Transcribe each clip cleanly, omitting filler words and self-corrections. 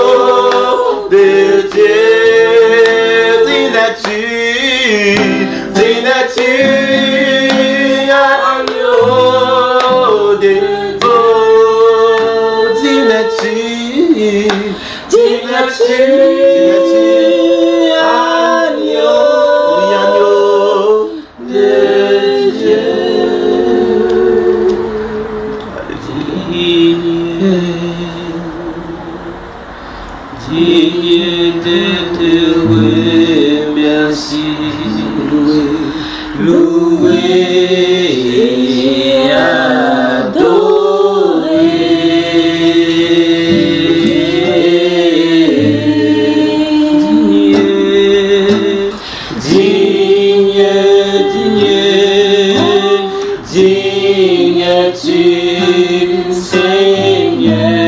agneau de Dieu. Dînes-tu, agneau de Dieu. Dînes-tu, agneau de Dieu. Digne de te remercier, louer et adorer. Digne-tu, Seigneur.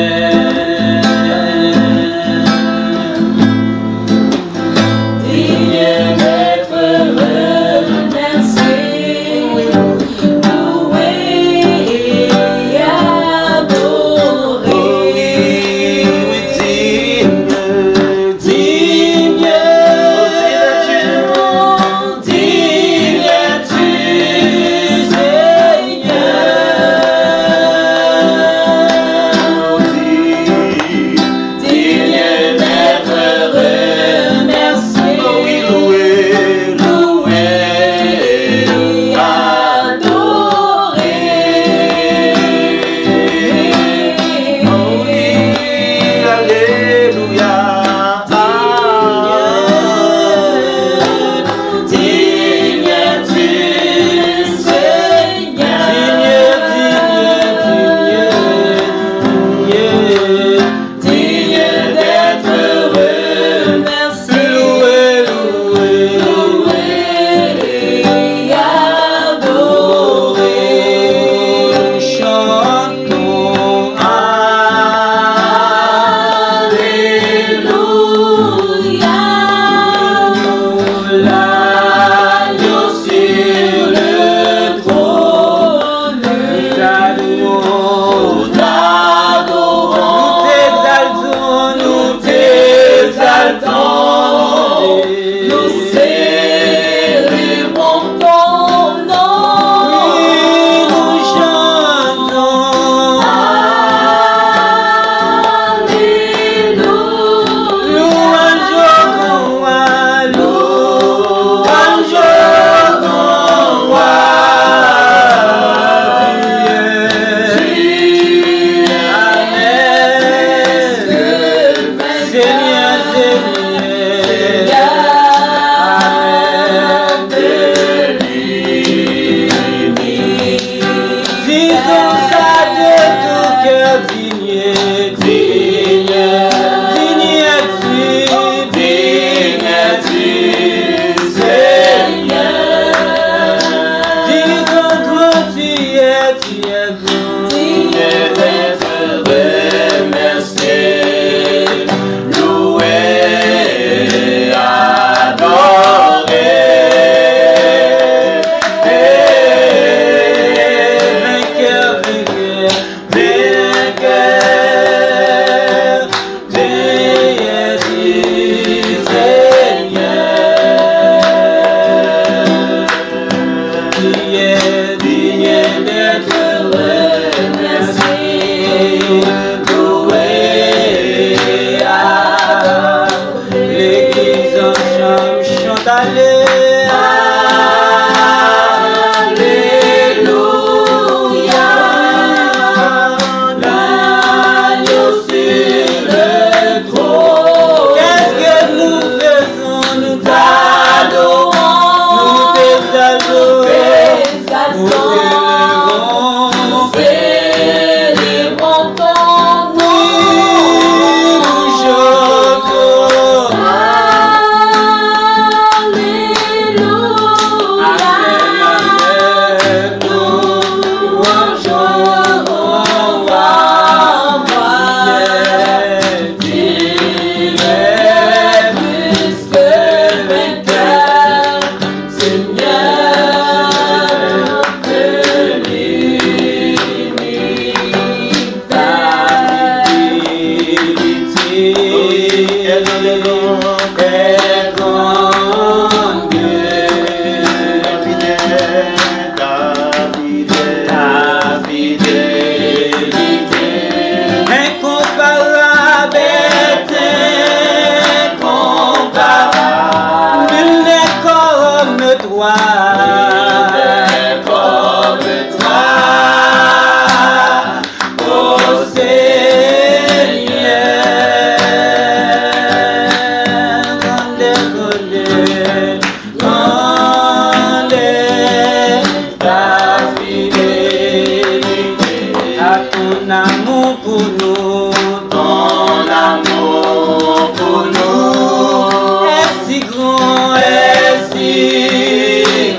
amour pour nous, ton amour pour nous est si grand, est si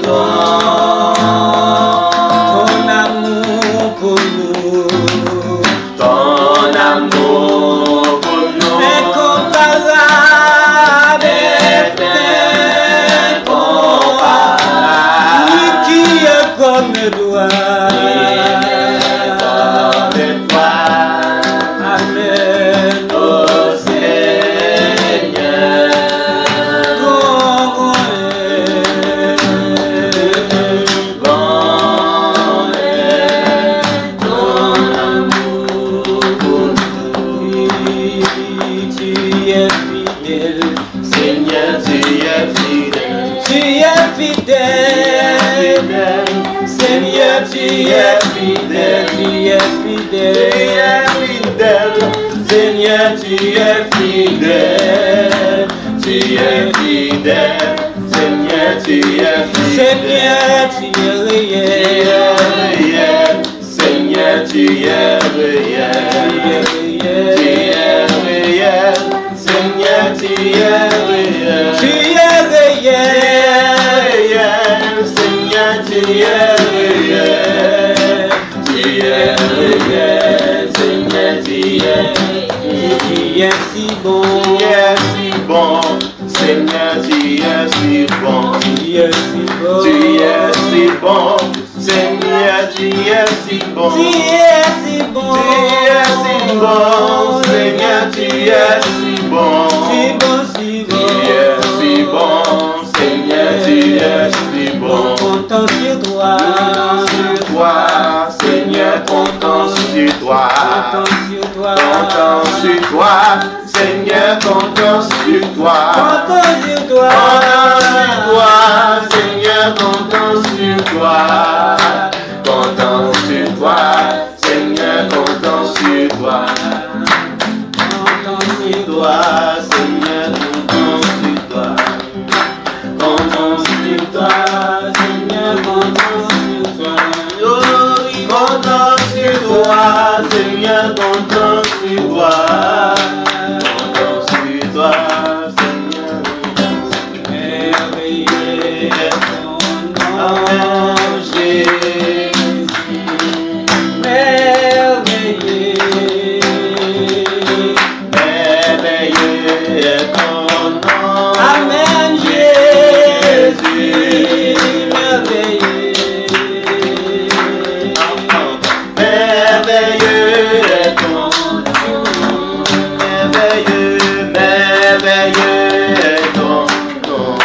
grand. ton amour pour nous, Ton amour pour nous incomparable, est incomparable. lui qui est comme toi. Comme toi, Amen. ô Seigneur. Grand est ton amour pour nous. Tu es fidèle, Seigneur, tu es fidèle. tu es fidèle. Seigneur, tu es fidèle, tu es fidèle. Seigneur, tu es fidèle. Tu es fidèle. Seigneur, tu es fidèle. Seigneur, tu es réel. Seigneur, tu es réel. Tu es réel. Seigneur, tu es réel. Tu es réel. Seigneur, tu es réel. Tu es réel. Seigneur, tu es Tu es si bon. Tu es si bon. Seigneur, tu es si bon. Tu es si bon. Tu es si bon. Seigneur, tu es si bon. Tu es si bon. Tu es si bon. Seigneur, tu es si bon. Si bon, si Tu bon. es si bon. Seigneur, tu es si bon. Content sur toi. Sur toi, Seigneur, content sur toi. Content sur toi. Content sur toi, Seigneur, content sur toi. Content sur toi. Seigneur, content sur toi. Content sur toi, Seigneur, content sur toi. Content sur Toi, Seigneur, content sur toi. Content sur toi, Seigneur, content sur toi. oh, oui, content sur toi, Seigneur, content sur toi. Content sur toi, Seigneur. Merveilleux est ton nom, Amen, Jésus. Merveilleux. merveilleux est ton nom. Amen, Jésus. Merveilleux. Merveilleux est ton nom. Merveilleux, merveilleux est ton nom.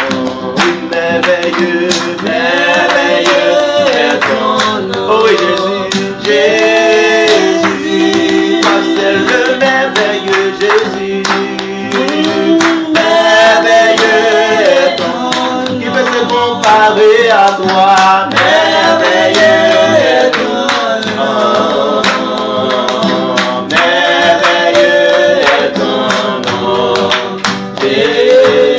Oui, merveilleux, merveilleux est ton nom. Oh oui, Jésus, Jésus, toi c'est le merveilleux Jésus. Merveilleux est ton nom. Qui peut se comparer à toi? Merveilleux est ton nom. Merveilleux est ton nom, Jésus.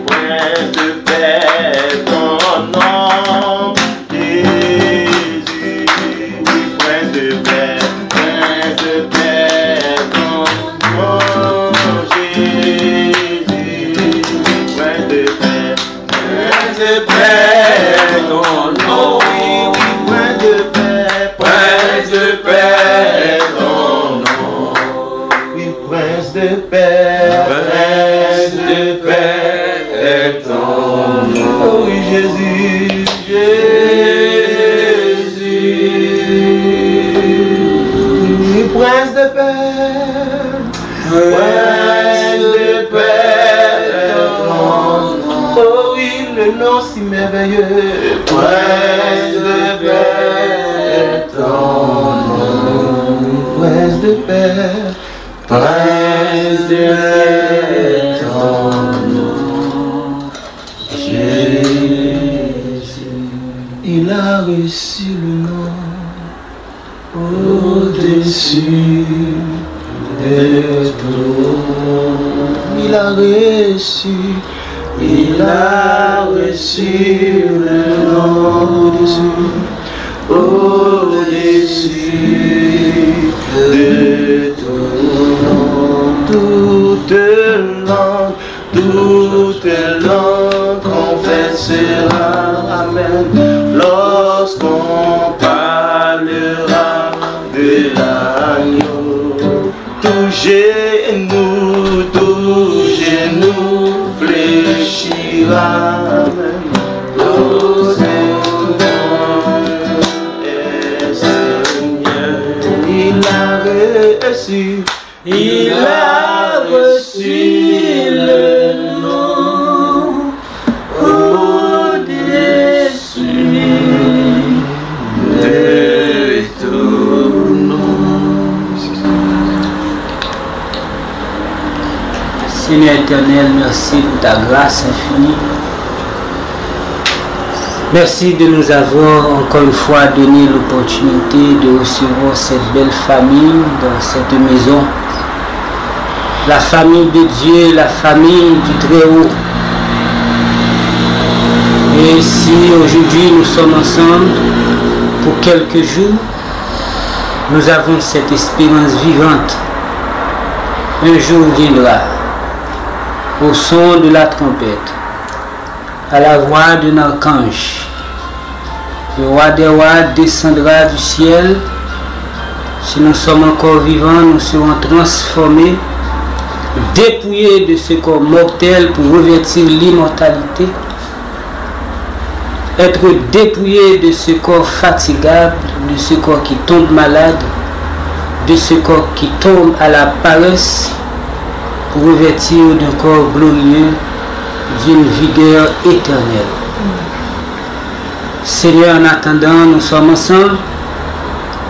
Prince de paix, ton nom, Jésus. Prince de paix, ton nom, Jésus. Prince de paix, ton nom, oui, oui, prince de paix, ton nom. Oui, prince de paix est ton nom. Oh oui, Jésus, Jésus. Prince de paix est ton nom. Oh oui, le nom si merveilleux. Prince de paix est ton nom. Prince de paix. Prince de paix, ton nom, Jésus. Il a reçu le nom au-dessus des trônes. Il a reçu le nom au-dessus au-dessus de tout nom, toute langue confessera, amen, lorsqu'on parlera de l'agneau. Tout genou fléchira, amen. Il a reçu le nom au-dessus de tout nom. Seigneur éternel, merci pour ta grâce infinie. Merci de nous avoir encore une fois donné l'opportunité de recevoir cette belle famille dans cette maison. La famille de Dieu, la famille du Très-Haut. Et si aujourd'hui nous sommes ensemble pour quelques jours, nous avons cette espérance vivante. Un jour viendra, au son de la trompette, à la voix d'un archange, le roi des rois descendra du ciel. Si nous sommes encore vivants, nous serons transformés, dépouillés de ce corps mortel pour revêtir l'immortalité, être dépouillés de ce corps fatigable, de ce corps qui tombe malade, de ce corps qui tombe à la paresse, pour revêtir d'un corps glorieux, d'une vigueur éternelle. Seigneur, en attendant, nous sommes ensemble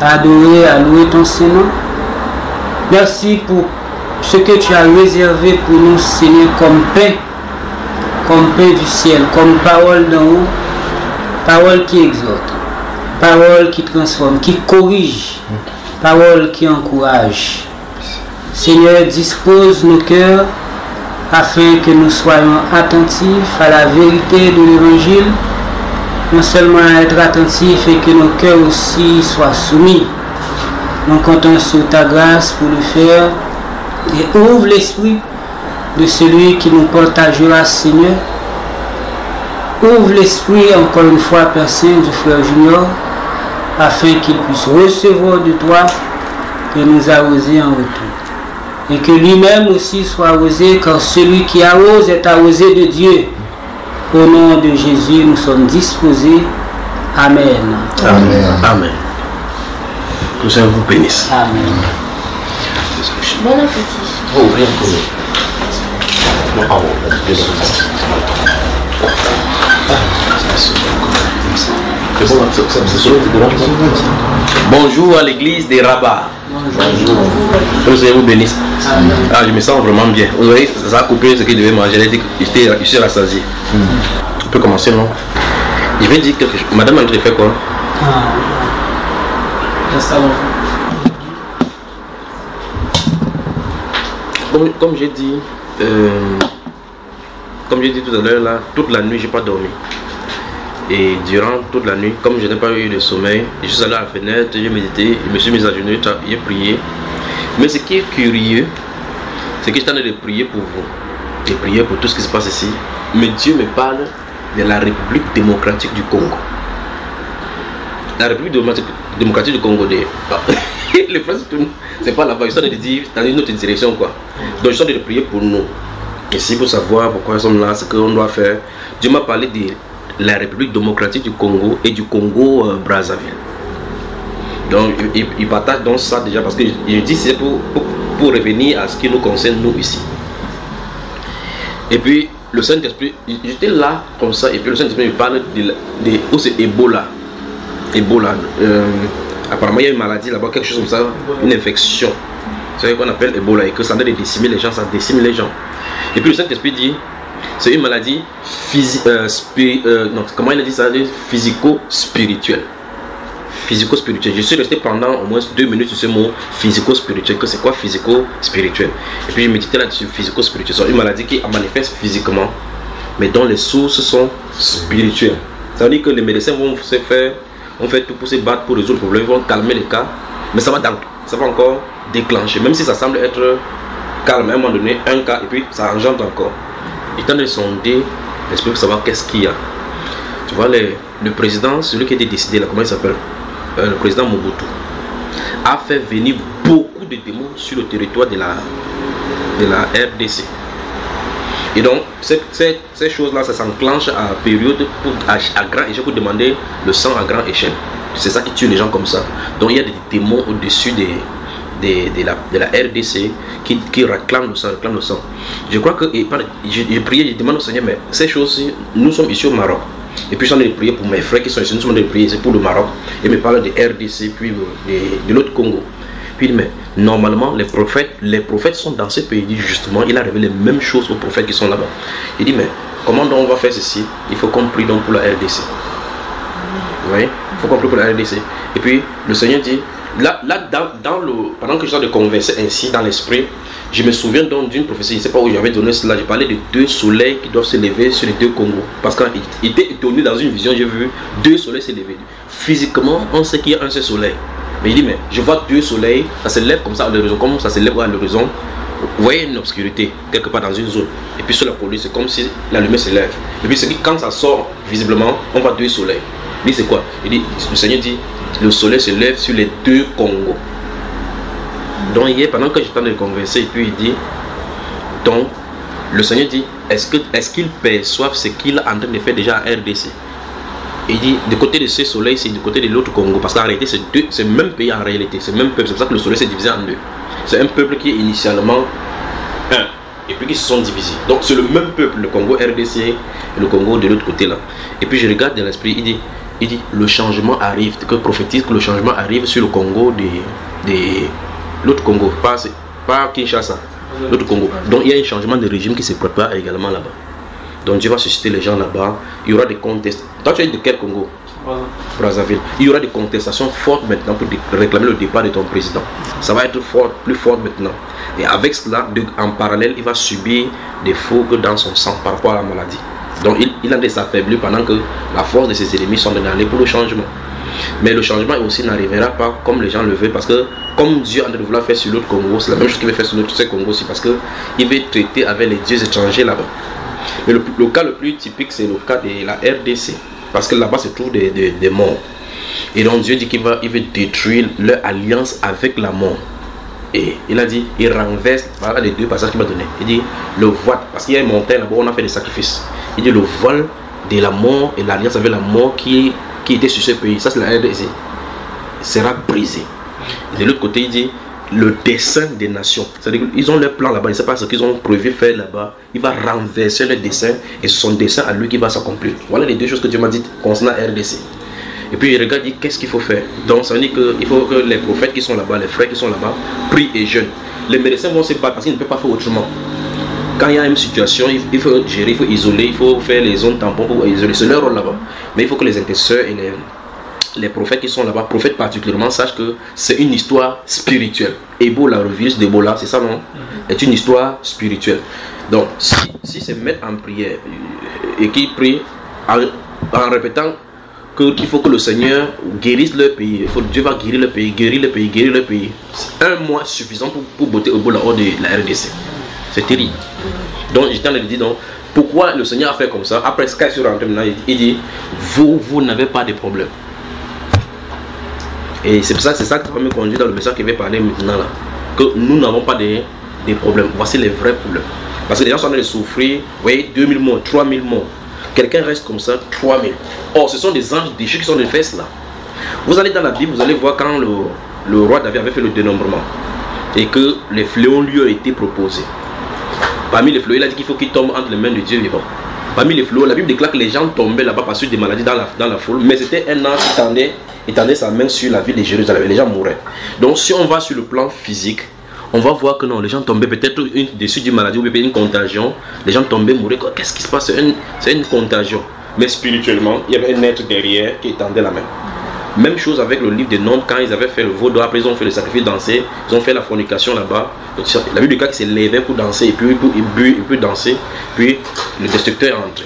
à adorer, à louer ton Saint-Nom. Merci pour ce que tu as réservé pour nous, Seigneur, comme pain du ciel, comme parole d'en haut, parole qui exhorte, parole qui transforme, qui corrige, parole qui encourage. Seigneur, dispose nos cœurs afin que nous soyons attentifs à la vérité de l'Évangile, non seulement à être attentifs et que nos cœurs aussi soient soumis. Nous comptons sur ta grâce pour le faire et ouvre l'esprit de celui qui nous partagera, Seigneur. Ouvre l'esprit encore une fois, Père Saint, du frère Junior, afin qu'il puisse recevoir de toi que nous arroser en retour. Et que lui-même aussi soit arrosé, car celui qui arrose est arrosé de Dieu. Au nom de Jésus, nous sommes disposés. Amen. Amen. Amen. Que le Seigneur vous bénisse. Amen. Bon appétit. Oh, rien Bonjour à l'église des Rabat. Bonjour. Que le Seigneur vous bénisse. Ah, je me sens vraiment bien. Vous voyez, ça a coupé ce qu'il devait manger. Je suis rassasié. On peut commencer, non? Je vais dire quelque chose. Madame André fait quoi? Comme j'ai dit, tout à l'heure, là, toute la nuit, je n'ai pas dormi. Et durant toute la nuit, comme je n'ai pas eu de sommeil, je suis allé à la fenêtre, j'ai médité, je me suis mis à genoux, j'ai prié. Mais ce qui est curieux, c'est que je suis en train de prier pour vous, et prier pour tout ce qui se passe ici. Mais Dieu me parle de la République démocratique du Congo. La République démocratique du Congo, le principe, c'est pas là-bas, je suis en train de dire dans une autre direction, quoi. Donc je suis en train de prier pour nous. Ici, pour savoir pourquoi nous sommes là, ce qu'on doit faire. Dieu m'a parlé de la République démocratique du Congo et du Congo Brazzaville. Donc il partage donc ça déjà, parce que je dis c'est pour revenir à ce qui nous concerne nous ici. Et puis le Saint-Esprit, j'étais là comme ça, et puis le Saint-Esprit me parle de où c'est Ebola. Apparemment il y a une maladie là-bas, quelque chose comme ça, une infection. C'est ce qu'on appelle Ebola, et que ça a décimé les gens, ça décime les gens. Et puis le Saint-Esprit dit, c'est une maladie comment il a dit ça, physico-spirituelle. Physico-spirituelle. Je suis resté pendant au moins 2 minutes sur ce mot physico-spirituel. Que c'est quoi physico-spirituel? Et puis je méditais là-dessus, physico-spirituel. C'est une maladie qui manifeste physiquement, mais dont les sources sont spirituelles. Ça veut dire que les médecins vont se faire on fait tout pour se battre, pour résoudre le problème, ils vont calmer les cas, mais ça va encore déclencher, même si ça semble être calme à un moment donné, un cas, et puis ça engendre encore. Il tente de sonder l'esprit pour savoir qu'est-ce qu'il y a. Tu vois, le président, celui qui a été décidé là, comment il s'appelle, le président Mobutu, a fait venir beaucoup de démons sur le territoire de la RDC. Et donc, ces choses-là, ça s'enclenche à période, à grand échelle, pour demander le sang à grande échelle. C'est ça qui tue les gens comme ça. Donc, il y a des démons au-dessus de la RDC qui réclament le sang, Je crois que, j'ai prié, je demande au Seigneur, mais ces choses-ci, nous sommes ici au Maroc. Et puis, j'en ai prié pour mes frères qui sont ici, nous sommes en train de prier, c'est pour le Maroc. Et me parle de RDC, puis de l'autre Congo. Puis il dit, mais normalement, les prophètes sont dans ce pays. Il dit justement, il a révélé les mêmes choses aux prophètes qui sont là-bas. Il dit, mais comment donc on va faire ceci? Il faut qu'on prie donc pour la RDC. Vous voyez? Il faut qu'on prie pour la RDC. Et puis, le Seigneur dit, pendant que je suis de converser ainsi dans l'esprit, je me souviens donc d'une prophétie, je ne sais pas où j'avais donné cela, j'ai parlé de 2 soleils qui doivent se lever sur les 2 Congos. Parce qu'il était étonné dans une vision, j'ai vu 2 soleils se lever. Physiquement, on sait qu'il y a un seul soleil. Mais il dit, mais je vois 2 soleils, ça se lève comme ça à l'horizon, comme ça se lève à l'horizon. Vous voyez une obscurité quelque part dans une zone. Et puis sur la police, c'est comme si la lumière se lève. Et puis quand ça sort visiblement, on voit 2 soleils. Il dit, c'est quoi? Il dit, le Seigneur dit, le soleil se lève sur les 2 Congos. Donc hier, pendant que j'étais en train de converser, et puis il dit, donc le Seigneur dit, est-ce qu'ils perçoivent ce qu'il est en train de faire déjà à RDC? Il dit, du côté de ce soleil, c'est du côté de l'autre Congo. Parce qu'en réalité, c'est le même pays en réalité. C'est le même peuple. C'est pour ça que le soleil s'est divisé en 2. C'est un peuple qui est initialement un. Et puis qui se sont divisés. Donc c'est le même peuple, le Congo RDC et le Congo de l'autre côté là. Et puis je regarde dans l'esprit, il dit, le changement arrive. Que prophétise que le changement arrive sur le Congo de l'autre Congo. Pas Kinshasa. L'autre Congo. Donc il y a un changement de régime qui se prépare également là-bas. Donc Dieu va susciter les gens là-bas. Il y aura des contestations. Toi tu es de quel Congo? Brazzaville. Il y aura des contestations fortes maintenant pour réclamer le départ de ton président. Ça va être plus fort maintenant. Et avec cela, en parallèle, il va subir des fougues dans son sang par rapport à la maladie. Donc il a des affaiblis pendant que la force de ses ennemis sont d'aller pour le changement. Mais le changement aussi n'arrivera pas comme les gens le veulent, parce que comme Dieu a de vouloir faire sur l'autre Congo, c'est la même chose qu'il veut faire sur l'autre Congo aussi, parce qu'il veut traiter avec les dieux étrangers là-bas. Mais le cas le plus typique, c'est le cas de la RDC, parce que là-bas se trouvent des morts. Et donc Dieu dit qu'il veut détruire leur alliance avec la mort. Et il a dit, il renverse, voilà les 2 passages qu'il m'a donné. Il dit, le voile, parce qu'il y a une montagne là-bas, on a fait des sacrifices. Il dit, le voile de la mort et l'alliance avec la mort qui était sur ce pays, ça c'est la RDC, sera brisé. Et de l'autre côté, il dit, le dessein des nations, c'est-à-dire qu'ils ont leur plan là-bas, ils ne savent pas ce qu'ils ont prévu faire là-bas, il va renverser le dessein et son dessein à lui qui va s'accomplir. Voilà les 2 choses que Dieu m'a dit concernant RDC. Et puis il regarde, il dit, qu'est-ce qu'il faut faire? Donc ça veut dire qu'il faut que les prophètes qui sont là-bas, les frères qui sont là-bas, prient et jeûnent. Les médecins vont se battre parce qu'ils ne peuvent pas faire autrement. Quand il y a une situation, il faut gérer, il faut isoler, il faut faire les zones tampons pour isoler. C'est leur rôle là-bas. Mais il faut que les intercesseurs et les prophètes qui sont là-bas, prophètes particulièrement, sachent que c'est une histoire spirituelle. Ebola, le virus d'Ebola, c'est ça non? C'est une histoire spirituelle. Donc si c'est mettre en prière et qu'ils prient en répétant qu'il faut que le Seigneur guérisse leur pays, Dieu va guérir le pays, guérir le pays, guérir le pays. Un mois suffisant pour botter Ebola hors de la RDC. C'est terrible. Donc j'étais en train de dire, donc, pourquoi le Seigneur a fait comme ça? Après ce qu'il est rentré maintenant, il dit, vous n'avez pas de problème. Et c'est ça que va me conduire dans le message qu'il va parler maintenant là. Que nous n'avons pas de problèmes. Voici les vrais problèmes. Parce que les gens sont en train de souffrir, vous voyez, 2000 morts, 3000 morts. Quelqu'un reste comme ça, 3000. Or, ce sont des anges déchus qui sont de faire cela. Vous allez dans la Bible, vous allez voir quand le roi David avait fait le dénombrement et que les fléaux lui ont été proposés. Parmi les fléaux, il a dit qu'il faut qu'ils tombent entre les mains de Dieu vivant. Parmi les fléaux, la Bible déclare que les gens tombaient là-bas parce que des maladies dans la foule, mais c'était un ange qui tendait sa main sur la ville de Jérusalem et les gens mouraient. Donc si on va sur le plan physique, on va voir que non, les gens tombaient peut-être dessus d'une maladie ou peut-être une contagion. Les gens tombaient, mouraient. Qu'est-ce qui se passe? C'est une contagion. Mais spirituellement, il y avait un être derrière qui tendait la main. Même chose avec le livre des Nombres, quand ils avaient fait le veau d'or, après ils ont fait le sacrifice, danser, ils ont fait la fornication là-bas. La Bible du cas qui s'est levé pour danser, et puis il peut danser, puis le destructeur est entré.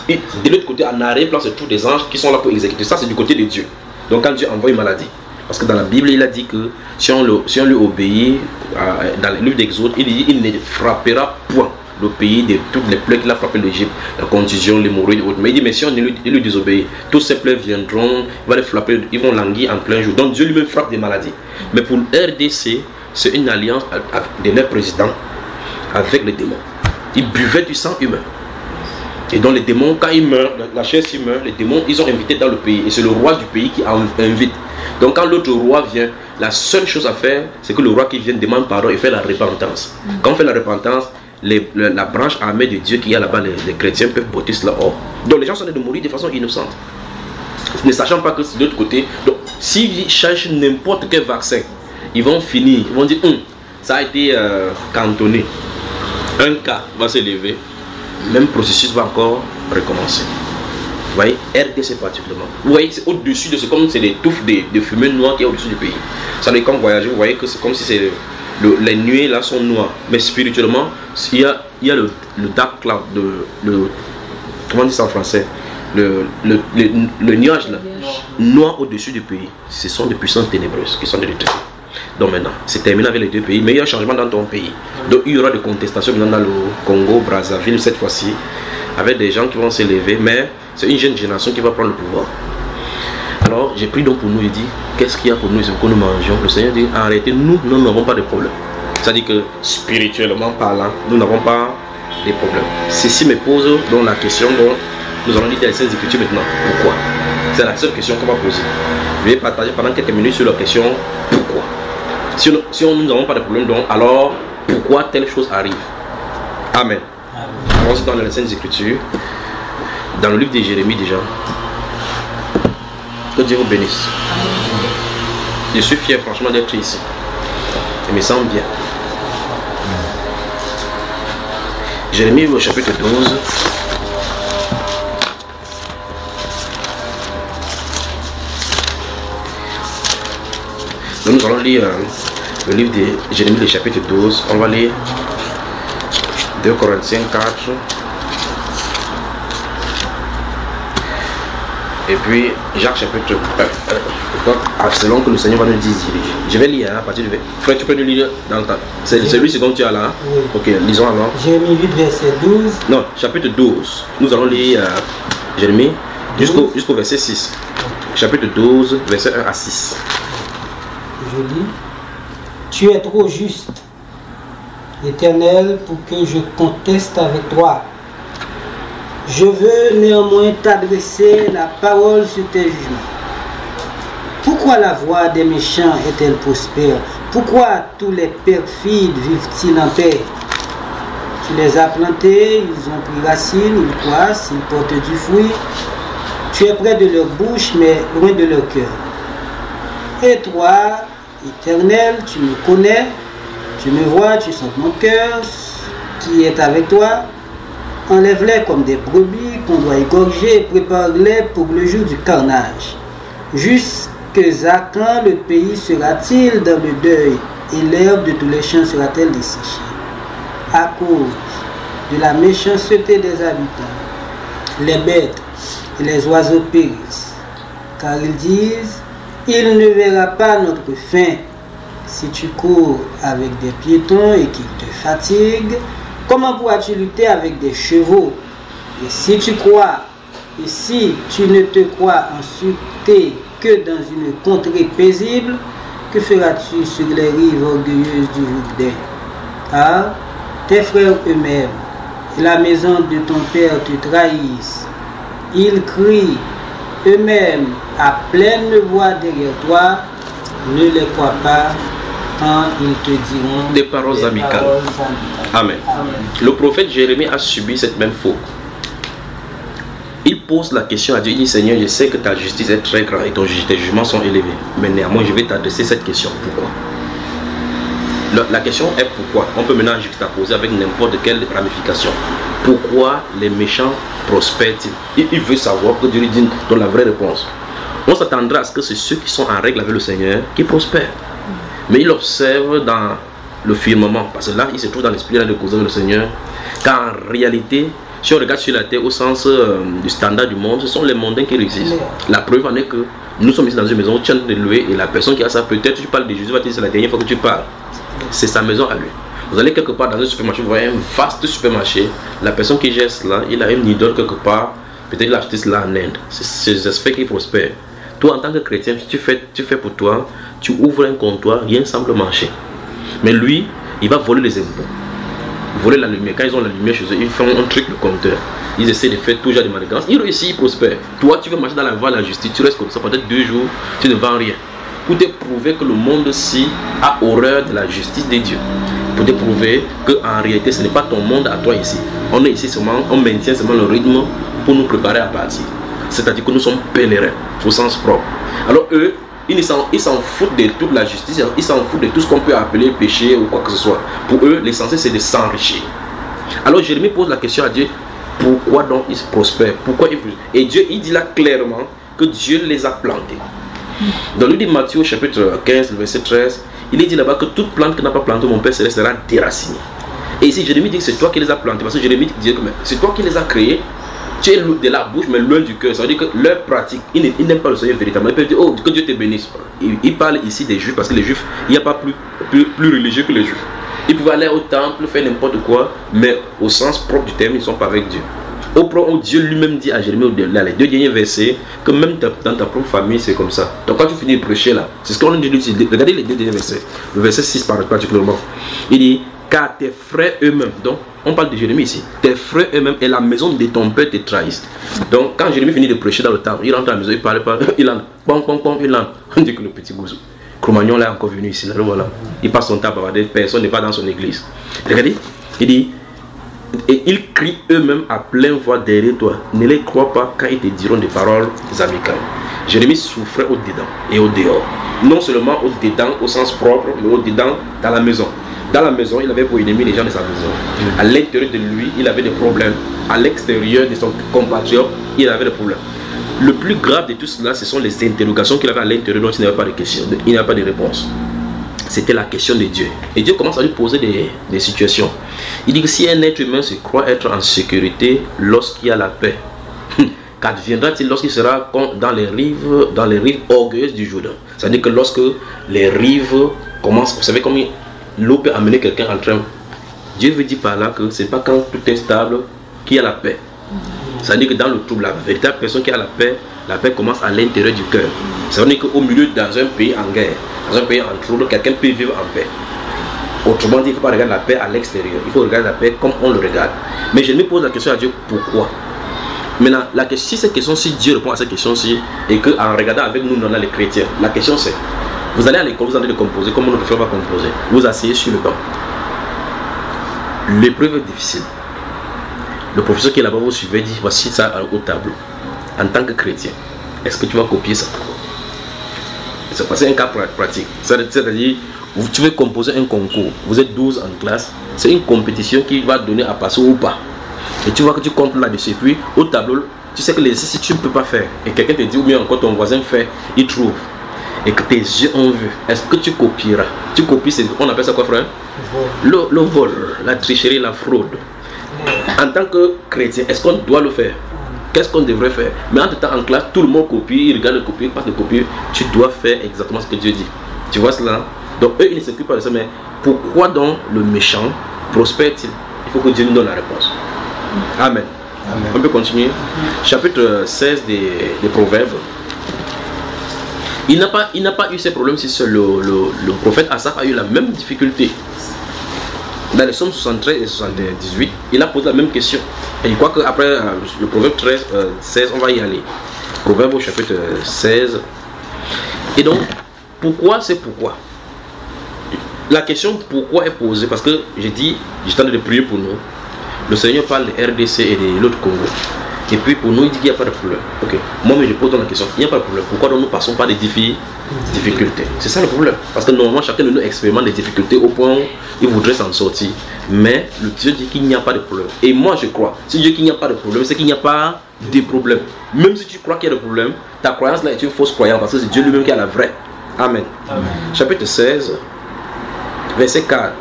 Et de l'autre côté, en arrière-plan, c'est tous des anges qui sont là pour exécuter. Ça, c'est du côté de Dieu. Donc quand Dieu envoie une maladie, parce que dans la Bible, il a dit que si on lui obéit, dans le livre d'Exode, il dit il ne frappera point le pays de toutes les plaies qu'il a frappé l'Égypte, la contusion, l'hémorroïde, autres. Mais il dit, mais si on lui désobéit, tous ces plaies viendront, il va les frapper, ils vont languir en plein jour. Donc Dieu lui-même frappe des maladies. Mais pour RDC, c'est une alliance de leur président avec les démons. Ils buvaient du sang humain. Et donc les démons, quand ils meurent, la chair s'y meurt, les démons, ils sont invités dans le pays. Et c'est le roi du pays qui invite. Donc quand l'autre roi vient, la seule chose à faire, c'est que le roi qui vient demande pardon et fait la repentance. Quand on fait la repentance, la branche armée de Dieu qui est là-bas, les chrétiens peuvent botter cela hors. Donc les gens sont en train de mourir de façon innocente, ne sachant pas que c'est de l'autre côté. Donc s'ils cherchent n'importe quel vaccin, ils vont finir, ils vont dire ça a été cantonné. Un cas va s'élever, même processus va encore recommencer. Vous voyez, RDC particulièrement. Vous voyez, c'est au-dessus de ce, comme c'est des touffes de fumée noire qui est au-dessus du pays. Ça n'est comme voyager, vous voyez que c'est comme si c'est les nuées là sont noires. Mais spirituellement, il y a le dark cloud, comment on dit ça en français, le nuage là, noir au-dessus du pays. Ce sont des puissances ténébreuses qui sont de l'éternel. Donc maintenant, c'est terminé avec les deux pays, mais il y a un changement dans ton pays. Donc il y aura des contestations maintenant dans le Congo, Brazzaville cette fois-ci, avec des gens qui vont s'élever, mais c'est une jeune génération qui va prendre le pouvoir. Alors j'ai pris donc pour nous et dit, qu'est-ce qu'il y a pour nous, c'est que nous mangeons. Le Seigneur dit, arrêtez, nous n'avons pas de problème. C'est-à-dire que spirituellement parlant, nous n'avons pas de problème. Ceci me pose donc la question dont nous allons lire les Saintes Écritures maintenant. Pourquoi? C'est la seule question qu'on va poser. Je vais partager pendant quelques minutes sur la question pourquoi. Si nous n'avons pas de problème, donc alors pourquoi telle chose arrive? Amen. On se dans les Saintes Écritures, dans le livre de Jérémie déjà. Que Dieu vous bénisse. Je suis fier franchement d'être ici. Je me sens bien. Jérémie au chapitre 12. Donc nous allons lire le livre de Jérémie, le chapitre 12. On va lire 2 Corinthiens 4. Et puis Jacques chapitre 1. Selon que le Seigneur va nous diriger. Je vais lire à partir de... Frère, tu peux nous lire dans le temps. C'est lui, c'est comme tu as là. Oui. Ok, lisons alors. Jérémie 8, verset 12. Non, chapitre 12. Nous allons lire Jérémie jusqu'au verset 6. Chapitre 12, verset 1 à 6. Je lis. Tu es trop juste, Éternel, pour que je conteste avec toi. Je veux néanmoins t'adresser la parole sur tes jugements. Pourquoi la voie des méchants est-elle prospère? Pourquoi tous les perfides vivent-ils en paix? Tu les as plantés, ils ont pris racine, ils croissent, ils portent du fruit. Tu es près de leur bouche, mais loin de leur cœur. Et toi, Éternel, tu me connais, tu me vois, tu sens mon cœur qui est avec toi. Enlève-les comme des brebis qu'on doit égorger et prépare-les pour le jour du carnage. Jusqu'à quand le pays sera-t-il dans le deuil et l'herbe de tous les champs sera-t-elle desséchée? À cause de la méchanceté des habitants, les bêtes et les oiseaux périssent. Car ils disent, il ne verra pas notre fin. Si tu cours avec des piétons et qu'ils te fatiguent, comment pourras-tu lutter avec des chevaux? Et si tu ne te crois en sûreté que dans une contrée paisible, que feras-tu sur les rives orgueilleuses du Jourdain? Car tes frères eux-mêmes et la maison de ton père te trahissent. Ils crient eux-mêmes à pleine voix derrière toi. Ne les crois pas quand ils te diront des paroles amicales. Amen. Amen. Le prophète Jérémie a subi cette même faute. Il pose la question à Dieu, il dit, Seigneur, je sais que ta justice est très grande et tes jugements sont élevés. Mais néanmoins, je vais t'adresser cette question. Pourquoi? La question est pourquoi. On peut maintenant juxtaposer avec n'importe quelle ramification. Pourquoi les méchants prospèrent-ils? Il veut savoir que Dieu lui donne la vraie réponse. On s'attendra à ce que c'est ceux qui sont en règle avec le Seigneur qui prospèrent. Mais il observe dans le firmament, parce que là, il se trouve dans l'esprit de causer avec le Seigneur, qu'en réalité, Si on regarde sur la terre au sens du standard du monde, ce sont les mondains qui réussissent. La preuve en est que nous sommes ici dans une maison où tu es en train de louer et la personne qui a ça, peut-être tu parles de Jésus, va te dire c'est la dernière fois que tu parles. C'est sa maison à lui. Vous allez quelque part dans un supermarché, vous voyez un vaste supermarché. La personne qui gère cela, il a une idole quelque part. Peut-être il a acheté cela en Inde. C'est des aspects qui prospèrent. Toi, en tant que chrétien, tu fais pour toi, tu ouvres un comptoir, rien semble marcher. Mais lui, il va voler les impôts. Voler la lumière. Quand ils ont la lumière chez eux, ils font un truc de compteur. Ils essaient de faire toujours des manigances. Ils réussissent, ils prospèrent. Toi, tu veux marcher dans la voie de la justice, tu restes comme ça pendant 2 jours, tu ne vends rien. Pour te prouver que le monde-ci a horreur de la justice de Dieu. Pour te prouver qu'en réalité, ce n'est pas ton monde à toi ici. On est ici seulement, on maintient seulement le rythme pour nous préparer à partir. C'est-à-dire que nous sommes pèlerins, au sens propre. Alors eux, ils s'en foutent de toute la justice, ils s'en foutent de tout ce qu'on peut appeler péché ou quoi que ce soit. Pour eux, l'essentiel c'est de s'enrichir. Alors Jérémie pose la question à Dieu, pourquoi donc ils prospèrent? Pourquoi ils... Et Dieu, il dit là clairement que Dieu les a plantés. Dans le livre de Matthieu, chapitre 15, verset 13, il est dit là-bas que toute plante que n'a pas planté mon Père Céleste sera déracinée. Et ici, Jérémie dit que c'est toi qui les as plantés. Parce que Jérémie dit que c'est toi qui les as créés. Tu es de la bouche, mais loin du cœur. Ça veut dire que leur pratique, ils n'aiment pas le Seigneur véritablement. Ils peuvent dire, oh, que Dieu te bénisse. Il parle ici des Juifs, parce que les Juifs, il n'y a pas plus religieux que les Juifs. Ils pouvaient aller au temple, faire n'importe quoi, mais au sens propre du terme, ils ne sont pas avec Dieu. Au point où Dieu lui-même dit à Jérémie, les 2 derniers versets, que même dans ta propre famille, c'est comme ça. Donc quand tu finis de prêcher là, c'est ce qu'on dit. Regardez les 2 derniers versets. Le verset 6 particulièrement. Il dit, car tes frères eux-mêmes, donc on parle de Jérémie ici, tes frères eux-mêmes et la maison de ton père te trahissent. Donc quand Jérémie finit de prêcher dans le temple, il rentre à la maison, il parle pas, il entre, il entre. On dit que le petit gouzou, Cro-Magnon là est encore venu ici, là, voilà. Il passe son temps à bavarder, personne n'est pas dans son église. Regardez, il dit, et ils crient eux-mêmes à pleine voix derrière toi. Ne les crois pas quand ils te diront des paroles amicales. Jérémie souffrait au dedans et au dehors. Non seulement au dedans au sens propre, mais au dedans dans la maison. Dans la maison, il avait pour ennemi les gens de sa maison. À l'intérieur de lui, il avait des problèmes. À l'extérieur de son compatriote, il avait des problèmes. Le plus grave de tout cela, ce sont les interrogations qu'il avait à l'intérieur dont il n'avait pas de questions, il n'avait pas de réponse. C'était la question de Dieu. Et Dieu commence à lui poser des situations. Il dit que si un être humain se croit être en sécurité lorsqu'il y a la paix, qu'adviendra-t-il lorsqu'il sera dans les rives orgueilleuses du Jourdain? C'est-à-dire que lorsque les rives commencent, vous savez comme l'eau peut amener quelqu'un en train. Dieu veut dire par là que ce n'est pas quand tout est stable qu'il y a la paix. C'est-à-dire que dans le trouble, la véritable personne qui a la paix commence à l'intérieur du cœur. Ça veut dire qu'au milieu, dans un pays en guerre, dans un pays en trouble, quelqu'un peut vivre en paix. Autrement dit, il ne faut pas regarder la paix à l'extérieur. Il faut regarder la paix comme on le regarde. Mais je me pose la question à Dieu, pourquoi? Maintenant, si Dieu répond à cette question-ci, et qu'en regardant avec nous, les chrétiens, la question c'est, vous allez à l'école, vous allez composer comme notre frère va composer. Vous asseyez sur le banc. L'épreuve est difficile. Le professeur qui est là-bas vous suivez dit, voici ça au tableau. En tant que chrétien, est-ce que tu vas copier ça? C'est un cas pratique. C'est-à-dire, tu veux composer un concours, vous êtes 12 en classe, c'est une compétition qui va donner à passer ou pas. Et tu vois que tu comptes là-dessus, puis au tableau, tu sais que l'exercice tu ne peux pas faire. Et quelqu'un te dit, ou bien encore ton voisin fait, il trouve. Et que tes yeux ont vu, est-ce que tu copieras? Tu copies, on appelle ça quoi, frère? Le vol, la tricherie, la fraude. En tant que chrétien, est-ce qu'on doit le faire? Qu'est-ce qu'on devrait faire? Mais en tout temps, en classe, tout le monde copie, il regarde le copier, pas de copier. Tu dois faire exactement ce que Dieu dit. Tu vois cela? Donc eux, ils ne s'occupent pas de ça, mais pourquoi donc le méchant prospère-t-il? Il faut que Dieu nous donne la réponse. Amen. Amen. On peut continuer. Chapitre 16 des Proverbes. Il n'a pas eu ces problèmes si seul le prophète Asaph a eu la même difficulté. Dans les psaumes 73 et 78, il a posé la même question. Et je crois qu'après le proverbe 16, on va y aller. Proverbe au chapitre 16. Et donc, pourquoi c'est pourquoi? La question pourquoi est posée parce que j'ai dit, j'étais en train de prier pour nous. Le Seigneur parle de RDC et de l'autre Congo. Et puis pour nous, il dit qu'il n'y a pas de problème. Ok. Moi, je pose la question, il n'y a pas de problème. Pourquoi donc nous passons par des difficultés? C'est ça le problème. Parce que normalement, chacun de nous expérimente des difficultés au point où il voudrait s'en sortir. Mais le Dieu dit qu'il n'y a pas de problème. Et moi, je crois, si Dieu dit qu'il n'y a pas de problème, c'est qu'il n'y a pas de problème. Même si tu crois qu'il y a des problèmes, ta croyance là est une fausse croyance parce que c'est Dieu lui-même qui a la vraie. Amen. Amen. Chapitre 16, verset 4.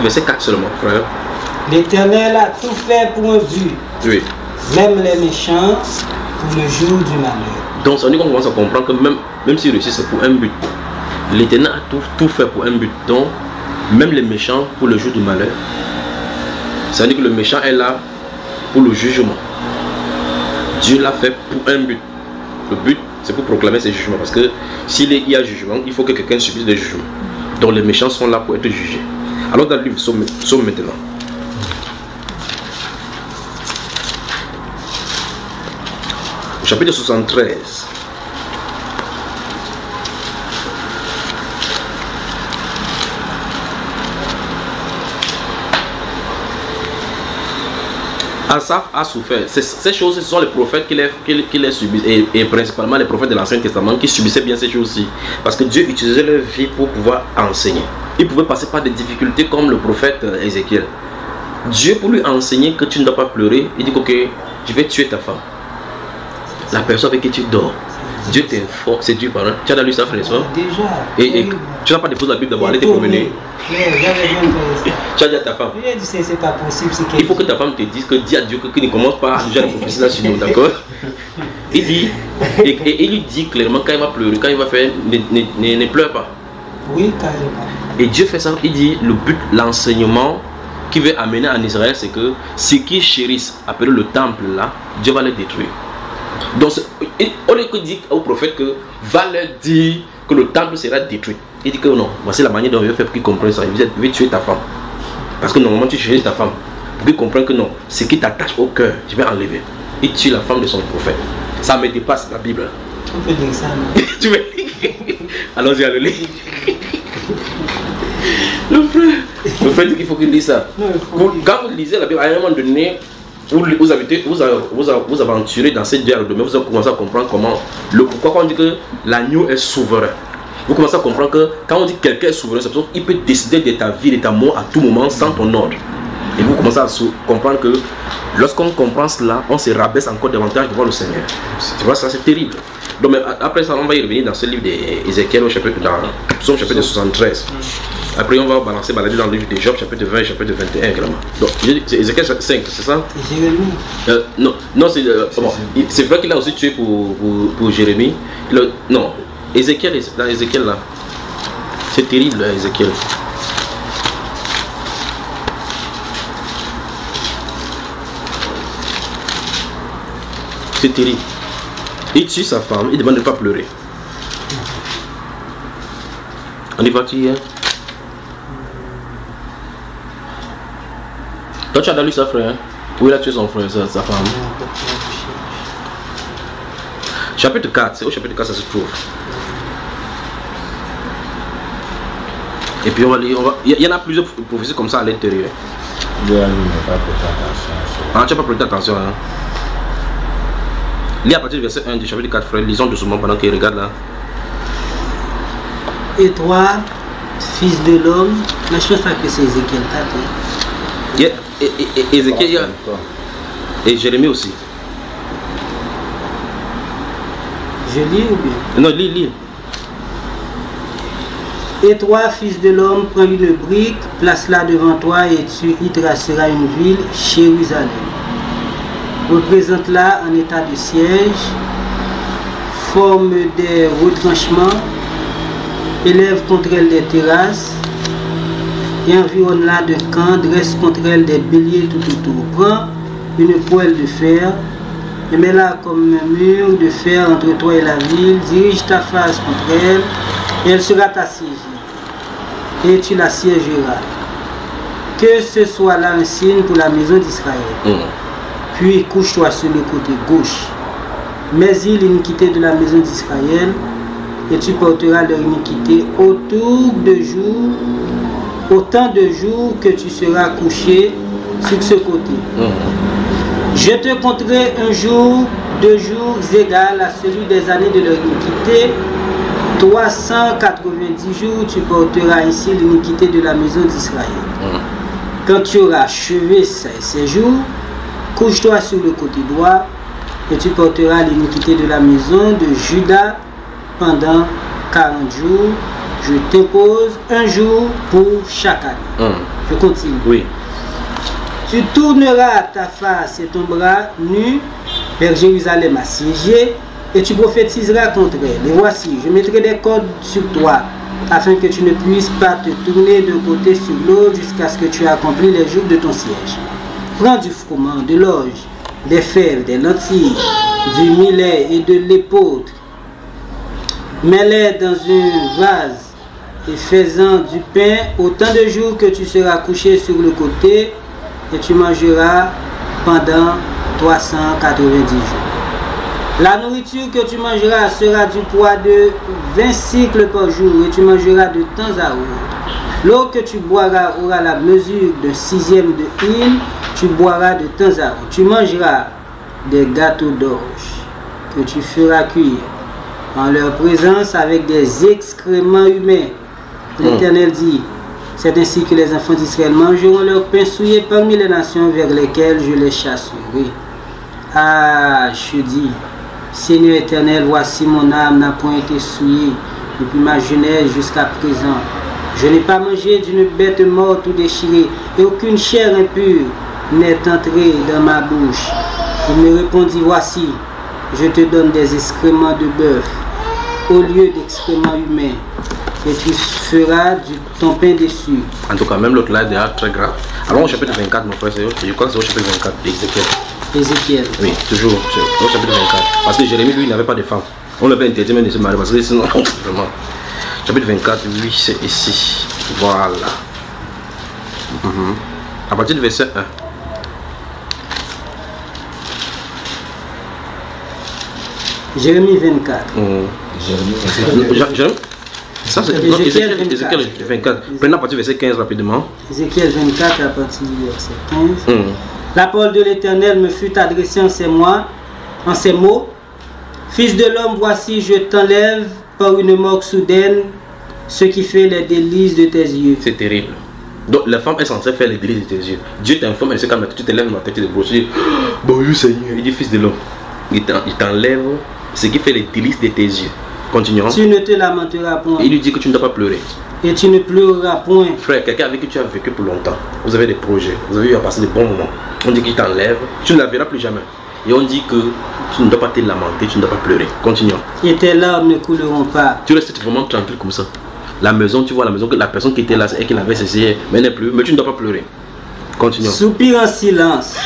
Verset 4 seulement, frère. L'Éternel a tout fait pour un but. Oui. Même les méchants pour le jour du malheur. Donc ça veut dire qu'on commence à comprendre que même s'il réussit, c'est pour un but. L'Éternel a tout fait pour un but. Donc, même les méchants pour le jour du malheur. Ça veut dire que le méchant est là pour le jugement. Dieu l'a fait pour un but. Le but, c'est pour proclamer ses jugements. Parce que s'il y a jugement, il faut que quelqu'un subisse des jugements. Donc les méchants sont là pour être jugés. Alors dans le livre Psaume maintenant. Au chapitre 73. Asaph a souffert. Ces choses, ce sont les prophètes qui les subissent. Et principalement les prophètes de l'Ancien Testament qui subissaient bien ces choses-ci. Parce que Dieu utilisait leur vie pour pouvoir enseigner. Ils pouvaient passer par des difficultés comme le prophète Ézéchiel. Dieu, pour lui enseigner que tu ne dois pas pleurer, il dit ok, je vais tuer ta femme. La personne avec qui tu dors. Dieu t'informe, c'est Dieu parlant. Tu as lu ça, frère et soeur? Déjà. Et tu n'as pas déposé la Bible d'abord, allez te promener. Tu as dit à ta femme. C'est pas possible. Il faut que ta femme te dise que dis à Dieu qu'il ne commence pas déjà la prophétie là sur nous, d'accord? Il dit, et il lui dit clairement quand il va pleurer, quand il va faire, ne pleure pas. Oui, carrément. Et Dieu fait ça, il dit le but, l'enseignement qu'il veut amener en Israël, c'est que ceux qui chérissent, appelé le temple là, Dieu va les détruire. Donc, on lui dit au prophète que va leur dire que le temple sera détruit. Il dit que non, voici la manière dont il veut faire pour qu'ils comprennent ça. Il veut tuer ta femme. Parce que normalement tu chéris ta femme. Pour qu'ils comprennent que non, ce qui t'attache au cœur, je vais enlever. Il tue la femme de son prophète. Ça me dépasse la Bible. On peut dire ça, non? Tu veux? Allons-y à le lire. Le frère dit qu'il faut qu'il lise ça. Non, quand vous lisez la Bible, à un moment donné, vous aventurez dans cette guerre de domaine, vous commencez à comprendre comment, pourquoi on dit que l'agneau est souverain. Vous commencez à comprendre que quand on dit que quelqu'un est souverain, c'est parce qu'il peut décider de ta vie, de ta mort à tout moment sans ton ordre. Et vous commencez à comprendre que lorsqu'on comprend cela, on se rabaisse encore davantage devant le Seigneur. Tu vois, ça c'est terrible. Donc après ça, on va y revenir dans ce livre d'Ézéchiel, dans Psaume chapitre 73. Après, on va balancer dans le livre de Job, chapitre 20 et chapitre 21 également. Donc, c'est Ézéchiel 5, c'est ça? Jérémie. Non, c'est vrai qu'il a aussi tué pour Jérémie. Non, Ézéchiel, dans Ézéchiel là. C'est terrible, Ézéchiel. C'est terrible. Il tue sa femme, il demande de ne pas pleurer. On y va-t-il, hein? Toi, tu as lu sa frère, hein? Où il a tué son frère, sa femme. Chapitre 4, c'est au chapitre 4 ça se trouve. Et puis on va lire, il y en a plusieurs prophéties comme ça à l'intérieur. Ah, tu n'as pas prêté attention, hein? Lis à partir du verset 1 du chapitre 4, frère, lisons doucement pendant qu'il regarde là. Et toi, fils de l'homme, là je pense pas que c'est Ézéchiel 4. Hein? Yeah. Et Ézéchiel et Jérémie aussi. Je lis ou bien? Non, lis. Et toi, fils de l'homme, prends une brique, place-la devant toi et tu y traceras une ville, Jérusalem. Représente-la en état de siège, forme des retranchements, élève contre elle des terrasses, et environne-la de camps, dresse contre elle des béliers tout autour. Prends une poêle de fer, et mets-la comme un mur de fer entre toi et la ville, dirige ta face contre elle, et elle sera assiégée, et tu l'assiégeras. Que ce soit là un signe pour la maison d'Israël. Puis couche-toi sur le côté gauche. Mais-y l'iniquité de la maison d'Israël, et tu porteras leur iniquité autant de jours que tu seras couché sur ce côté. Je te compterai un jour, 2 jours égal à celui des années de leur iniquité. 390 jours, tu porteras ainsi l'iniquité de la maison d'Israël. Quand tu auras achevé ces jours, couche-toi sur le côté droit et tu porteras l'iniquité de la maison de Juda pendant 40 jours. Je t'impose un jour pour chaque année. Je continue. Oui. Tu tourneras ta face et ton bras nu vers Jérusalem assiégée, et tu prophétiseras contre elle. Et voici, je mettrai des cordes sur toi, afin que tu ne puisses pas te tourner d'un côté sur l'autre jusqu'à ce que tu aies accompli les jours de ton siège. Prends du froment, de l'orge, des fèves, des lentilles, du millet et de l'épeautre. Mets-les dans un vase et fais-en du pain autant de jours que tu seras couché sur le côté, et tu mangeras pendant 390 jours. La nourriture que tu mangeras sera du poids de 20 cycles par jour, et tu mangeras de temps à autre. L'eau que tu boiras aura la mesure d'un sixième de hin, tu boiras de temps à autre. Tu mangeras des gâteaux d'orge que tu feras cuire en leur présence avec des excréments humains. L'Éternel dit, c'est ainsi que les enfants d'Israël mangeront leur pain souillé parmi les nations vers lesquelles je les chasserai. Ah, je dis, Seigneur éternel, voici mon âme n'a point été souillée depuis ma jeunesse jusqu'à présent. Je n'ai pas mangé d'une bête morte ou déchirée, et aucune chair impure n'est entrée dans ma bouche. Il me répondit, voici, je te donne des excréments de bœuf au lieu d'excréments humains, et tu feras ton pain dessus. En tout cas, même l'autre là est déjà très grave. Alors au chapitre 24, mon frère, je crois que c'est au chapitre 24 d'Ézéchiel. Ézéchiel. Oui, toujours au chapitre 24. Parce que Jérémie, lui, il n'avait pas de femme. On l'avait interdit même de se marier, parce que sinon, vraiment. Chapitre 24, oui, c'est ici. Voilà. À partir du verset 1. Jérémie 24. Jérémie. Ça, c'est Ézéchiel 24. Prenons à partir du verset 15 rapidement. Ézéchiel 24 à partir du verset 15. La parole de l'Éternel me fut adressée en ces mots. Fils de l'homme, voici, je t'enlève par une mort soudaine ce qui fait les délices de tes yeux. C'est terrible. Donc la femme est censée faire les délices de tes yeux. Dieu t'informe, elle sait quand tu te lèves ma tête de brosser. Bon Dieu Seigneur, il dit fils de l'homme. Il t'enlève ce qui fait les délices de tes yeux. Continuons. Tu ne te lamenteras point. Il lui dit que tu ne dois pas pleurer. Et tu ne pleureras point. Frère, quelqu'un avec qui tu as vécu pour longtemps, vous avez des projets, vous avez eu à passer de bons moments. On dit qu'il t'enlève, tu ne la verras plus jamais. Et on dit que tu ne dois pas te lamenter, tu ne dois pas pleurer. Continuons. Et tes larmes ne couleront pas. Tu restes vraiment tranquille comme ça. La maison, tu vois la maison, que la personne qui était là, c'est elle qui l'avait cessé, mais elle n'est plus, mais tu ne dois pas pleurer. Continuons. Soupire en silence.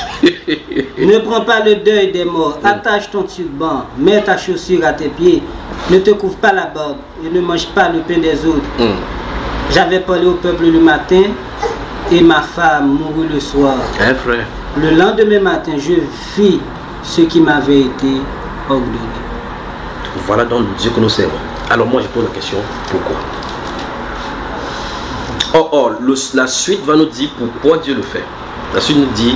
Ne prends pas le deuil des morts. Attache ton turban. Mets ta chaussure à tes pieds. Ne te couvre pas la barbe et ne mange pas le pain des autres. J'avais parlé au peuple le matin et ma femme mourut le soir. Hein, frère? Le lendemain matin, je fis ce qui m'avait été ordonné. Voilà donc le Dieu que nous servons. Alors moi je pose la question, pourquoi? La suite va nous dire pourquoi Dieu le fait. La suite nous dit,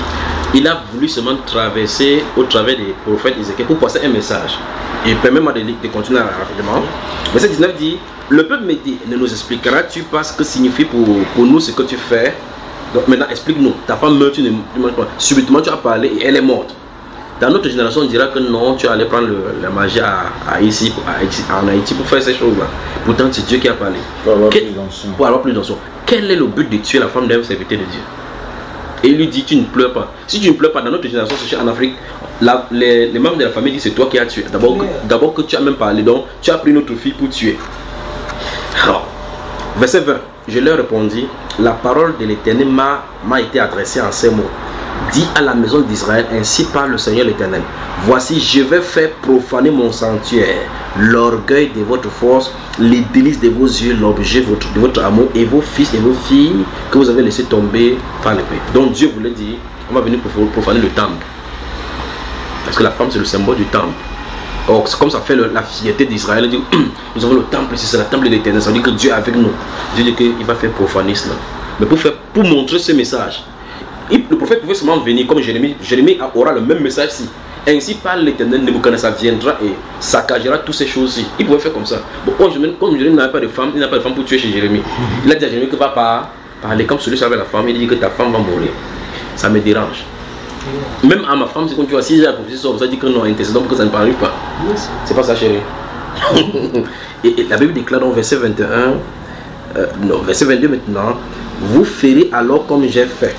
il a voulu seulement traverser au travers des prophètes Ézéchiel pour passer un message. Et permets-moi de continuer rapidement. Verset 19 dit, le peuple me dit, ne nous expliqueras-tu pas ce que signifie pour nous ce que tu fais? Donc maintenant explique-nous, ta femme meurt, tu ne manges pas. Subitement tu as parlé et elle est morte. Dans notre génération on dira que non, tu allais prendre la magie en Haïti pour faire ces choses-là. Pourtant c'est Dieu qui a parlé. Pour avoir plus d'enfants. Quel est le but de tuer la femme d'un serviteur de Dieu? Et il lui dit, tu ne pleures pas. Si tu ne pleures pas, dans notre génération, en Afrique, les membres de la famille disent c'est toi qui as tué. D'abord que tu as même parlé, donc tu as pris notre fille pour tuer. Alors, verset 20, je leur répondis, la parole de l'Éternel m'a été adressée en ces mots. Dis à la maison d'Israël, ainsi parle le Seigneur l'Éternel. Voici, je vais faire profaner mon sanctuaire, l'orgueil de votre force, les délices de vos yeux, l'objet de votre amour, et vos fils et vos filles que vous avez laissé tomber par l'épée. Donc Dieu voulait dire, on va venir profaner le temple. Parce que la femme c'est le symbole du temple. Or, comme ça fait la fierté d'Israël, dit nous avons le temple, c'est le temple de l'Éternel, ça veut dire que Dieu est avec nous. Dieu dit qu'il va faire profaner cela. Mais pour montrer ce message, le prophète pouvait seulement venir comme Jérémie. Jérémie aura le même message ci. Ainsi parle l'Éternel, Nebuchadnezzar viendra et saccagera toutes ces choses-ci. Il pouvait faire comme ça. Bon, comme Jérémie n'avait pas de femme, il n'a pas de femme pour tuer chez Jérémie. Il a dit à Jérémie que va pas parler comme celui avec la femme. Il dit que ta femme va mourir. Ça me dérange. Même à ma femme, c'est comme tu vois, si j'ai la prophétie, ça dit que non, intercédant pour que ça ne parle pas. C'est pas ça, chérie. et la Bible déclare dans verset 21, verset 22 maintenant, vous ferez alors comme j'ai fait.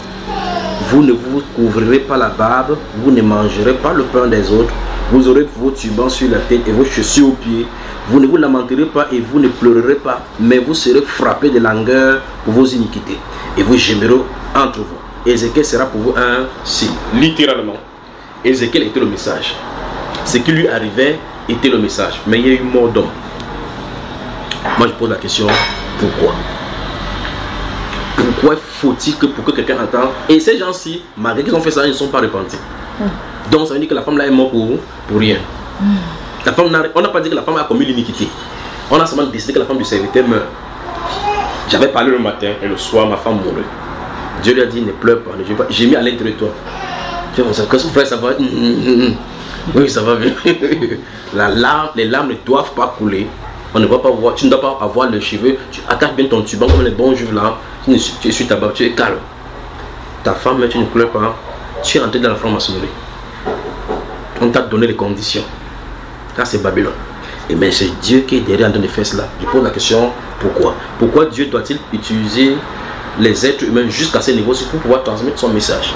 vous ne vous couvrirez pas la barbe, vous ne mangerez pas le pain des autres, vous aurez vos turbans sur la tête et vos chaussures aux pieds, vous ne vous lamenterez pas et vous ne pleurerez pas, mais vous serez frappés de langueur pour vos iniquités, et vous gémirez entre vous. Ézéchiel sera pour vous un signe. Littéralement, Ézéchiel était le message. Ce qui lui arrivait était le message, mais il y a eu mort d'homme. Moi je pose la question, pourquoi? Pourquoi faut-il que pour que quelqu'un entende? Et ces gens-ci, malgré qu'ils ont fait ça, ils ne sont pas repentis. Donc ça veut dire que la femme là est morte pour rien. La femme on n'a pas dit que la femme a commis l'iniquité. On a seulement décidé que la femme du serviteur meurt. J'avais parlé le matin et le soir, ma femme mourut. Dieu lui a dit, ne pleure pas, j'ai mis à l'intérieur de toi. Tu vois, frère, ça va. Oui, ça va bien. Les larmes ne doivent pas couler. On ne va pas voir, tu ne dois pas avoir le cheveu. Tu attaches bien ton tuban comme les bons juifs là. Tu es sur ta barbe, tu es calme. Ta femme, tu ne pleures pas. Tu es entré dans la franc-maçonnerie. On t'a donné les conditions. Là, c'est Babylone. Et mais c'est Dieu qui est derrière en train de faire cela. Je pose la question, pourquoi? Pourquoi Dieu doit-il utiliser les êtres humains jusqu'à ce niveau pour pouvoir transmettre son message?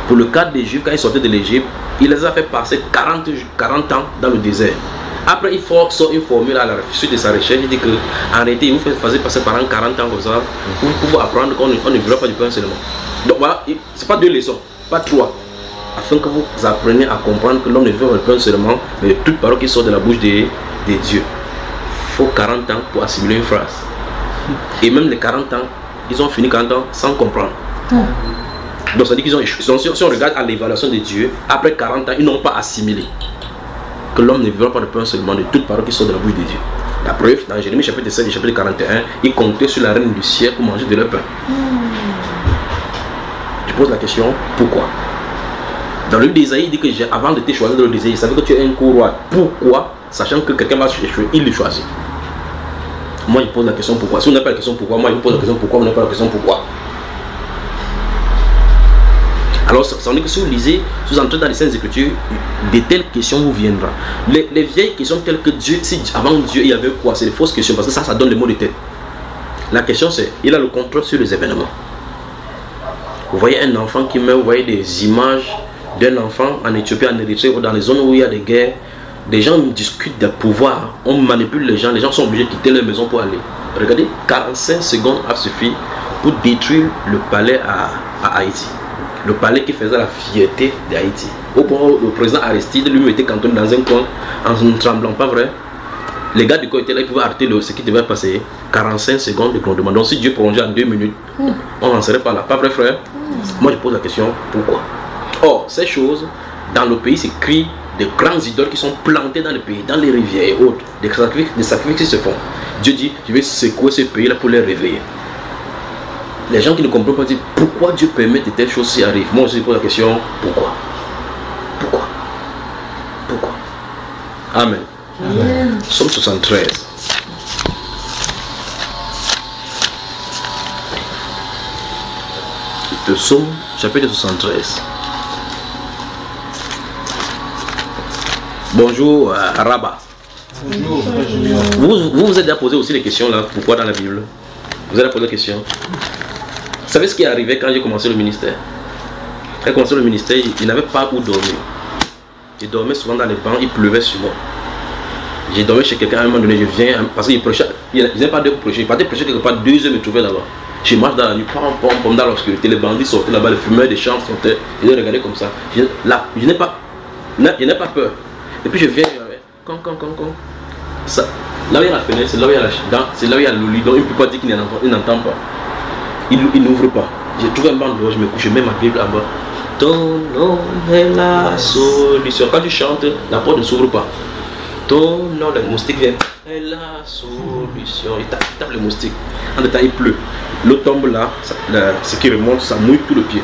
Pour le cas des Juifs, quand ils sortaient de l'Égypte, il les a fait passer 40 ans dans le désert. Après, il faut une formule à la suite de sa recherche. Il dit que en réalité, il vous faisait passer par 40 ans comme ça pour pouvoir apprendre qu'on ne veut pas du pain seulement. Donc voilà, ce n'est pas 2 leçons, pas 3. Afin que vous appreniez à comprendre que l'homme ne veut pas du pain seulement, mais de toute parole qui sort de la bouche des dieux. Il faut 40 ans pour assimiler une phrase. Et même les 40 ans, ils ont fini 40 ans sans comprendre. Donc ça veut dire qu'ils ont échoué. Si on regarde à l'évaluation de Dieu, après 40 ans, ils n'ont pas assimilé que l'homme ne vivra pas de pain seulement, de toute parole qui sort de la bouche de Dieu. La preuve, dans Jérémie chapitre 7 et chapitre 41, ils comptaient sur la reine du ciel pour manger de leur pain. Je pose la question, pourquoi? Dans le livre d'Ésaïe, il dit que avant de te choisir dans le désert, il savait que tu es un courroie. Pourquoi? Sachant que quelqu'un va échouer, il le choisit. Moi je pose la question pourquoi. Si on n'a pas la question pourquoi, moi je pose la question pourquoi, on n'a pas la question pourquoi. Alors ça veut dire que si vous lisez, si vous entrez dans les Saintes Écritures, de telles questions vous viendront. Les vieilles questions telles que Dieu, si avant Dieu il y avait quoi? C'est des fausses questions parce que ça donne les mots de tête. La question c'est, il a le contrôle sur les événements. Vous voyez un enfant qui meurt, vous voyez des images d'un enfant en Éthiopie, en Érythrée, ou dans les zones où il y a des guerres. Des gens discutent de pouvoir, on manipule les gens sont obligés de quitter leur maison pour aller. Regardez, 45 secondes a suffi pour détruire le palais à Haïti. Le palais qui faisait la fierté d'Haïti. Au point où le président Aristide lui était cantonné dans un coin en ne tremblant pas, vrai. Les gars du coin étaient là, ils pouvaient arrêter ce qui devait passer. 45 secondes de grondement. Donc si Dieu prolongeait en 2 minutes, on n'en serait pas là. Pas vrai, frère? Moi je pose la question, pourquoi? Or, ces choses, dans le pays, c'est écrit des grandes idoles qui sont plantées dans le pays, dans les rivières et autres. Des sacrifices qui se font. Dieu dit, je vais secouer ce pays-là pour les réveiller. Les gens qui ne comprennent pas disent, pourquoi Dieu permet de telles choses qui arrivent? Moi aussi, je pose la question, pourquoi? Pourquoi? Pourquoi? Amen. Amen. Psaume 73. Le psaume, chapitre 73. Bonjour Rabat. Bonjour. Vous êtes déjà posé aussi les questions là, pourquoi dans la Bible? Vous avez posé la question. Vous savez ce qui est arrivé quand j'ai commencé le ministère? Quand j'ai commencé le ministère, il n'avait pas où dormir. Il dormait souvent dans les bancs, il pleuvait sur moi. J'ai dormi chez quelqu'un à un moment donné, je viens, parce qu'il prêchait, il n'avait pas de prêcher, il partait prêcher quelque part, 2 heures me trouvait là-bas. Je marche dans la nuit, pom, dans l'obscurité, les bandits sortaient là-bas, les fumeurs des champs sortaient, je les regardais comme ça. Je n'ai pas peur. Et puis je viens, ça, là où il y a la fenêtre, c'est là où il y a le lit, donc il ne peut pas dire qu'il n'entend pas. Il n'ouvre pas. J'ai trouvé un banc dehors, je me couche, je mets ma Bible là-bas. Ton nom est la solution. Quand tu chantes, la porte ne s'ouvre pas. Ton nom, le moustique vient. Est la solution. Il tape le moustique. En détail, il pleut. L'eau tombe là, ce qui remonte, ça mouille tout le pied.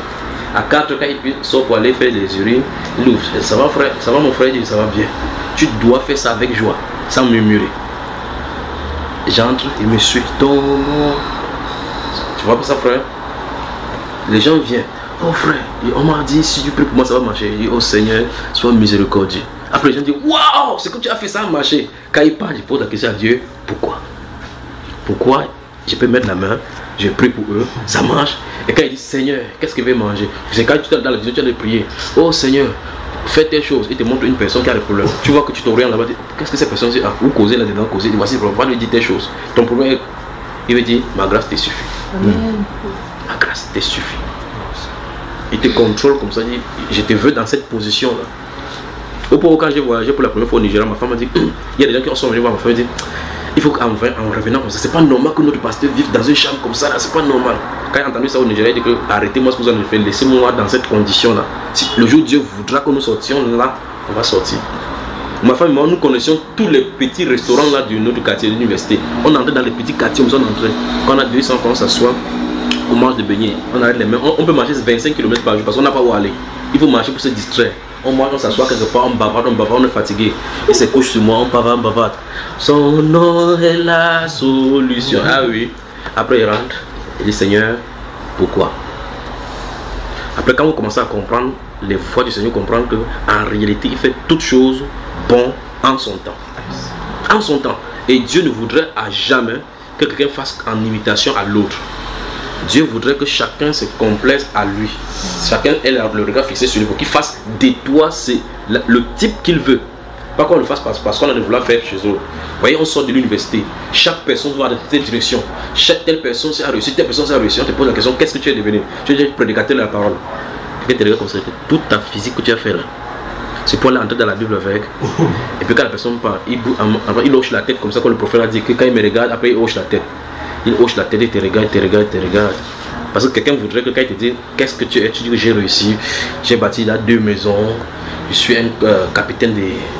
À 4 quand il sort pour aller faire les urines, il ouvre. Ça va frère, ça va mon frère, il dit ça va bien. Tu dois faire ça avec joie, sans murmurer. J'entre, il me suit. Ton nom. Tu vois pas ça frère? Les gens viennent. Oh frère, on m'a dit si tu pries pour moi ça va marcher. Je dis oh Seigneur, sois miséricordieux. Après les gens disent waouh, c'est comme tu as fait ça marcher. Quand il parle, je pose la question à Dieu, pourquoi? Pourquoi je peux mettre la main je prie pour eux, ça marche. Et quand il dit Seigneur, qu'est-ce qu'il veut manger? C'est quand tu es dans la vision, tu as de prier. Oh Seigneur, fais telle chose. Il te montre une personne qui a des problèmes. Tu vois que tu t'orientes là-bas, qu'est-ce que cette personne dit? Ah, vous causez là-dedans, causez. Voici le problème, va lui dire telle chose. Ton problème, il veut dire ma grâce te suffit. Ma grâce te suffit. Il te contrôle comme ça, il dit, je te veux dans cette position-là. Au point où quand j'ai voyagé pour la première fois au Nigeria, ma femme m'a dit, il y a des gens qui sont venus voir ma femme, dit, il faut qu'en revenant comme ça, c'est pas normal que notre pasteur vive dans une chambre comme ça, c'est pas normal. Quand j'ai entendu ça au Nigeria, il dit que arrêtez-moi ce que vous allez faire, laissez-moi dans cette condition-là. Si le jour où Dieu voudra que nous sortions là, on va sortir. Ma femme et moi, nous connaissions tous les petits restaurants là de notre quartier de l'université. On entrait dans les petits quartiers où on entrait. Quand on a 200 francs, on s'assoit, on mange des beignets, on arrête les mains. On peut marcher 25 km par jour parce qu'on n'a pas où aller. Il faut marcher pour se distraire. On mange, on s'assoit quelque part, on bavarde, on est fatigué. Il se couche sur moi, on bavarde. Son nom est la solution. Ah oui. Après il rentre, il dit Seigneur, pourquoi? Après quand vous commencez à comprendre les voies du Seigneur, comprendre que en réalité il fait toutes choses bon en son temps. En son temps. Et Dieu ne voudrait à jamais que quelqu'un fasse en imitation à l'autre. Dieu voudrait que chacun se complaise à lui. Chacun ait le regard fixé sur lui pour qu'il fasse de toi le type qu'il veut. Pas qu'on le fasse parce qu'on a de vouloir faire chez eux. Vous voyez, on sort de l'université. Chaque personne doit avoir telle direction. Chaque telle personne s'est réussi, telle personne s'est réussi. On te pose la question, qu'est-ce que tu es devenu? Tu es prédicateur de la parole. Quelqu'un te regarde comme ça, toute ta physique que tu as fait là. C'est pour aller entrer dans la Bible avec. Et puis quand la personne parle, il hoche la tête comme ça, quand le prophète a dit que quand il me regarde, après il hoche la tête. Il hoche la tête et te regarde. Parce que quelqu'un voudrait que quand il te dit qu'est-ce que tu es, tu dis que j'ai réussi, j'ai bâti là 2 maisons, je suis un capitaine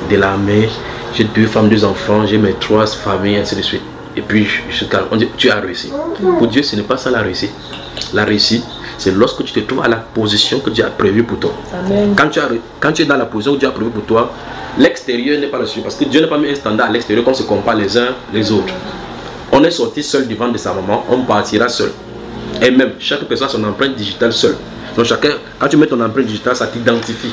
de l'armée, j'ai 2 femmes, 2 enfants, j'ai mes 3 familles, ainsi de suite. Et puis je suis calme. On dit tu as réussi. Pour Dieu, ce n'est pas ça la réussite. La réussite, c'est lorsque tu te trouves à la position que Dieu a prévue pour toi. Amen. Quand tu es dans la position que Dieu a prévue pour toi, l'extérieur n'est pas le sujet. Parce que Dieu n'a pas mis un standard à l'extérieur qu'on se compare les uns les autres. On est sorti seul du ventre de sa maman, on partira seul. Et même, chaque personne a son empreinte digitale seule. Donc chacun, quand tu mets ton empreinte digitale, ça t'identifie.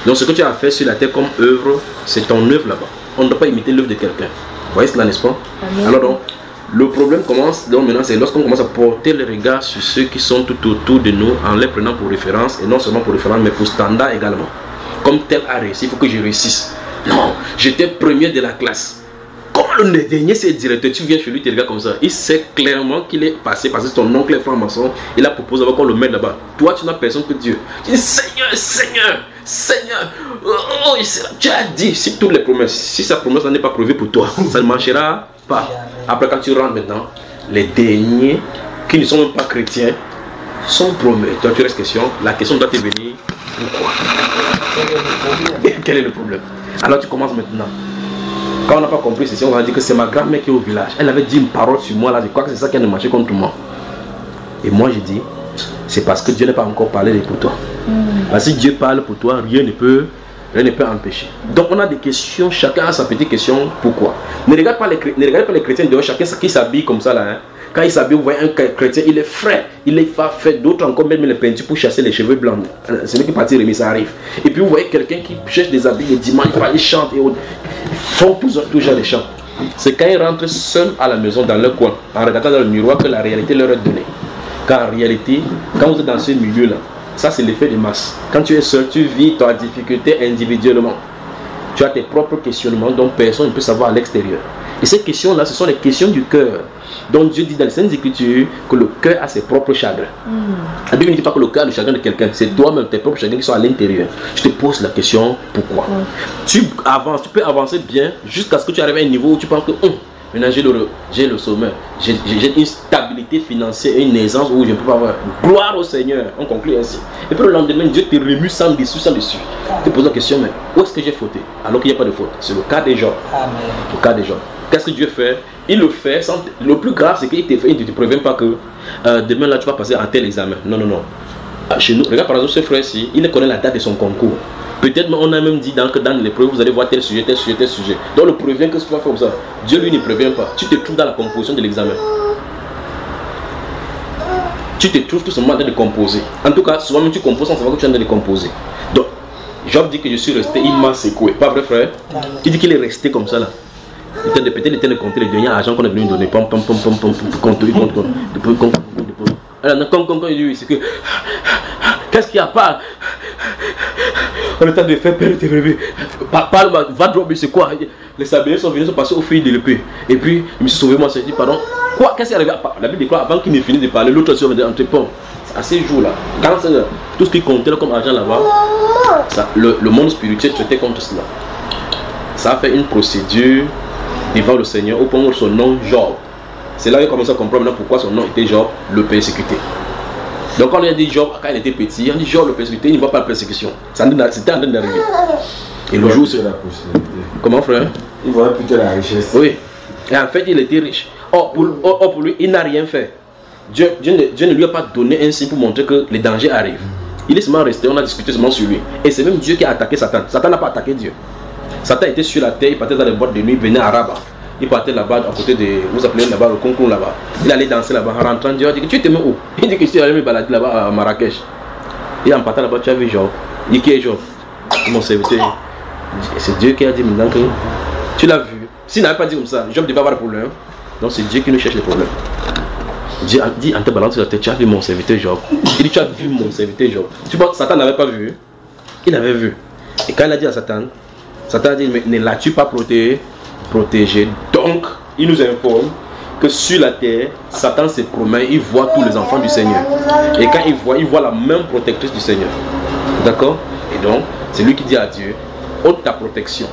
Donc ce que tu as fait sur la terre comme œuvre, c'est ton œuvre là-bas. On ne doit pas imiter l'œuvre de quelqu'un. Vous voyez cela, n'est-ce pas? Amen. Alors donc, le problème commence, donc maintenant, c'est lorsqu'on commence à porter le regard sur ceux qui sont tout autour de nous, en les prenant pour référence, et non seulement pour référence, mais pour standard également. Comme tel a réussi, il faut que je réussisse. Non, j'étais premier de la classe. Comment le dernier c'est directeur, tu viens chez lui, tu regardes comme ça. Il sait clairement qu'il est passé parce que ton oncle est franc-maçon. Il a proposé qu'on le mette là-bas. Toi, tu n'as personne que Dieu. Tu dis Seigneur, Seigneur, Seigneur. Oh, tu as dit, si toutes les promesses, si sa promesse n'est pas prouvée pour toi, ça ne marchera pas. Après, quand tu rentres maintenant, les derniers qui ne sont même pas chrétiens sont promis. Toi, tu restes question. La question doit te venir. Pourquoi? Quel est le problème? Alors, tu commences maintenant. Quand on n'a pas compris ceci, on va dire que c'est ma grand-mère qui est au village. Elle avait dit une parole sur moi là, je crois que c'est ça qui a marché contre moi. Et moi j'ai dit, c'est parce que Dieu n'a pas encore parlé pour toi. Parce que si Dieu parle pour toi, rien ne peut empêcher. Donc on a des questions, chacun a sa petite question, pourquoi? Ne regardez pas les chrétiens dehors, chacun qui s'habille comme ça là. Hein. Quand il s'habille, vous voyez un chrétien, il est frais, il est pas fait, d'autres encore même les peintures pour chasser les cheveux blancs. C'est lui qui partit remis, ça arrive. Et puis vous voyez quelqu'un qui cherche des habits les dimanches, il chante et autres. Ils font toujours des chants. C'est quand ils rentrent seuls à la maison, dans leur coin, en regardant dans le miroir, que la réalité leur est donnée. Car en réalité, quand vous êtes dans ce milieu-là, ça c'est l'effet de masse. Quand tu es seul, tu vis ta difficulté individuellement. Tu as tes propres questionnements dont personne ne peut savoir à l'extérieur. Et ces questions-là, ce sont les questions du cœur. Donc Dieu dit dans les Saintes Écritures que le cœur a ses propres chagrins. La Bible ne dit pas que le cœur a le chagrin de quelqu'un, c'est toi-même, tes propres chagrins qui sont à l'intérieur. Je te pose la question, pourquoi? Tu avances, tu peux avancer bien jusqu'à ce que tu arrives à un niveau où tu penses que maintenant j'ai le sommet, j'ai une stabilité financière et une aisance où je ne peux pas avoir. Gloire au Seigneur, on conclut ainsi. Et puis le lendemain, Dieu te remue sans dessus. Tu te poses la question, mais où est-ce que j'ai fauté? Alors qu'il n'y a pas de faute. C'est le cas des gens. Le cas des gens. Qu'est-ce que Dieu fait? Il le fait sans... Le plus grave, c'est qu'il ne te prévient pas que demain là tu vas passer un tel examen. Non. Chez nous, regarde par exemple ce frère-ci, il connaît la date de son concours. Peut-être on a même dit que dans l'épreuve, vous allez voir tel sujet. Donc le prévient que ce soit comme ça. Dieu lui ne prévient pas. Tu te trouves dans la composition de l'examen. Tu te trouves tout simplement en train de composer. En tout cas, souvent même tu composes sans savoir que tu es en train de composer. Donc, Job dit que je suis resté, il m'a secoué. Pas vrai frère? Il dit qu'il est resté comme ça là. Il était de compter les derniers argent qu'on est venu nous donner. Pom, pom, pom, pom, pom, compte. Alors, quand il dit, c'est que. Qu'est-ce qu'il y a pas? On est en train de faire perdre tes bébés. Parle, va dropper, c'est quoi? Les sabliers sont venus, sont passés au fil de l'épée. Et puis, je me suis sauvé, moi, je dit, pardon. Quoi? Qu'est-ce qui est arrivé? La Bible déclare, avant qu'il n'ait fini de parler, l'autre se met entre ponts. À ces jours-là, tout ce qui comptait comme argent là-bas, le monde spirituel traitait contre cela. Ça a fait une procédure devant le Seigneur au point où son nom Job. C'est là qu'il a commencé à comprendre maintenant pourquoi son nom était Job, le persécuté. Donc quand on a dit Job, quand il était petit, on dit Job le persécuté, il ne voit pas la persécution. C'était en train d'arriver. Et le jour c'est la possibilité. Comment frère? Il voyait plutôt la richesse. Oui. Et en fait il était riche. Or pour lui, il n'a rien fait. Dieu ne lui a pas donné un signe pour montrer que les dangers arrivent. Il est seulement resté, on a discuté seulement sur lui. Et c'est même Dieu qui a attaqué Satan. Satan n'a pas attaqué Dieu. Satan était sur la terre, il partait dans les boîtes de nuit, il venait à Rabat. Il partait là-bas, à côté de, vous appelez là-bas le concours là-bas. Il allait danser là-bas, en rentrant, Dieu a dit, tu étais où? Il dit que je suis allé me balader là-bas à Marrakech. Et en partant là-bas, tu as vu Job. Il dit, qui est Job? Mon serviteur. C'est Dieu qui a dit maintenant que tu l'as vu. S'il n'avait pas dit comme ça, Job devait avoir des problèmes. Donc c'est Dieu qui nous cherche les problèmes. Dieu a dit en te balançant sur la tête, tu as vu mon serviteur Job. Il dit, tu as vu mon serviteur Job. Tu vois, Satan n'avait pas vu. Il avait vu. Et quand il a dit à Satan, Satan a dit, mais ne l'as-tu pas protégé? Donc, il nous informe que sur la terre, Satan se promène, il voit tous les enfants du Seigneur. Et quand il voit la même protectrice du Seigneur. D'accord? Et donc, c'est lui qui dit à Dieu, ôte ta protection.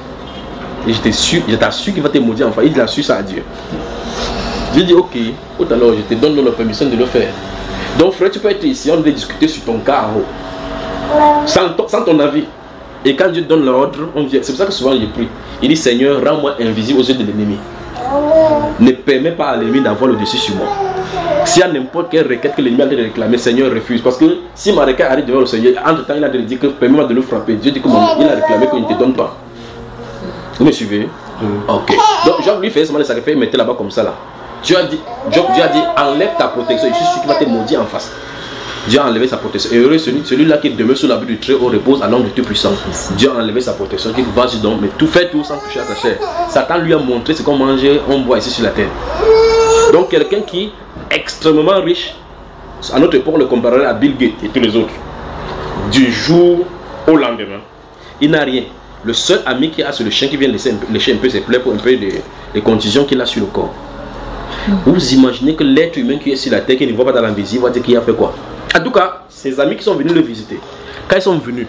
Et je t'assure qu'il va te maudire enfin. Il a su ça à Dieu. Je dis, ok, alors je te donne la permission de le faire. Donc, frère, tu peux être ici, on va discuter sur ton cas en haut. Sans ton avis. Et quand Dieu donne l'ordre, on vient. C'est pour ça que souvent il prie. Il dit, Seigneur, rends-moi invisible aux yeux de l'ennemi. Ne permets pas à l'ennemi d'avoir le dessus sur moi. S'il y a n'importe quelle requête que l'ennemi a de réclamer, Seigneur refuse. Parce que si ma requête arrive devant le Seigneur, entre temps il a dit que permets-moi de le frapper. Dieu dit que il a réclamé qu'il ne te donne pas. Vous me suivez? Ok. Donc Job lui fait seulement des sacrifices, il mettait là-bas comme ça là. Dieu a dit, enlève ta protection, je suis sûr qu'il va te maudire en face. Dieu a enlevé sa protection. Et heureux celui-là qui demeure sous l'abri du Très-Haut repose à l'ombre du Tout-Puissant. Dieu a enlevé sa protection. Qui vas-y donc, mais tout fait tout sans toucher à sa chair. Satan lui a montré ce qu'on mangeait, on boit ici sur la terre. Donc quelqu'un qui est extrêmement riche, à notre époque on le comparerait à Bill Gates et tous les autres. Du jour au lendemain, il n'a rien. Le seul ami qu'il a, c'est le chien qui vient lécher un peu ses plaies pour un peu les contusions qu'il a sur le corps. Vous imaginez que l'être humain qui est sur la terre, qui ne voit pas dans l'invisible, va dire qu'il a fait quoi? En tout cas, ses amis qui sont venus le visiter, quand ils sont venus,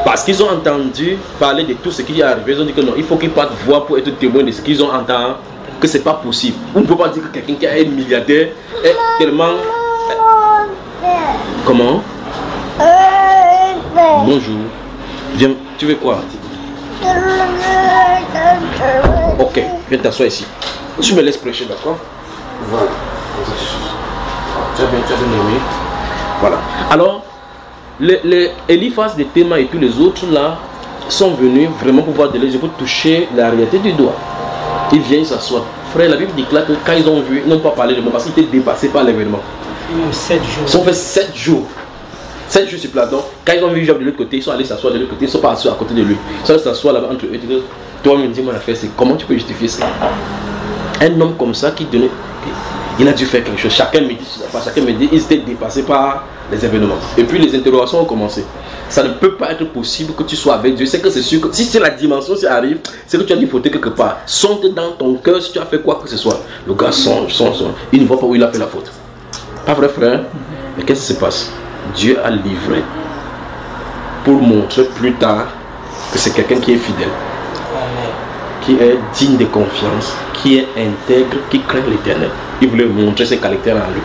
parce qu'ils ont entendu parler de tout ce qui est arrivé, ils ont dit que non, il faut qu'ils partent voir pour être témoins de ce qu'ils ont entendu, que c'est pas possible. On ne peut pas dire que quelqu'un qui est un milliardaire est tellement... Comment? Bonjour. Viens, tu veux quoi? Ok, viens t'asseoir ici. Tu me laisses prêcher, d'accord? Voilà. Tu as bien nommé. Voilà. Alors, les Eliphaz de Théma et tous les autres là sont venus vraiment pour voir de les yeux, pour toucher la réalité du doigt. Ils viennent s'asseoir. Frère, la Bible déclare que quand ils ont vu, ils n'ont pas parlé de moi parce qu'ils étaient dépassés par l'événement. 7 jours. Ils ont fait 7 jours. 7 jours sur place. Donc, quand ils ont vu Job de l'autre côté, ils sont allés s'asseoir de l'autre côté, ils ne sont pas assis à côté de lui. Ils sont allés s'asseoir là-bas entre eux. Ils disent, toi, me dis, mon affaire, c'est comment tu peux justifier ça? Un homme comme ça qui donnait. Il a dû faire quelque chose. Chacun me dit, ils étaient dépassés par les événements. Et puis les interrogations ont commencé. Ça ne peut pas être possible que tu sois avec Dieu. C'est que c'est sûr que si c'est la dimension qui arrive, c'est que tu as dû fauter quelque part. Sonde dans ton cœur si tu as fait quoi que ce soit. Le gars songe. Il ne voit pas où il a fait la faute. Pas vrai, frère? Mais qu'est-ce qui se passe? Dieu a livré pour montrer plus tard que c'est quelqu'un qui est fidèle, qui est digne de confiance, qui est intègre, qui craint l'Éternel. Il voulait montrer ses caractères en lui.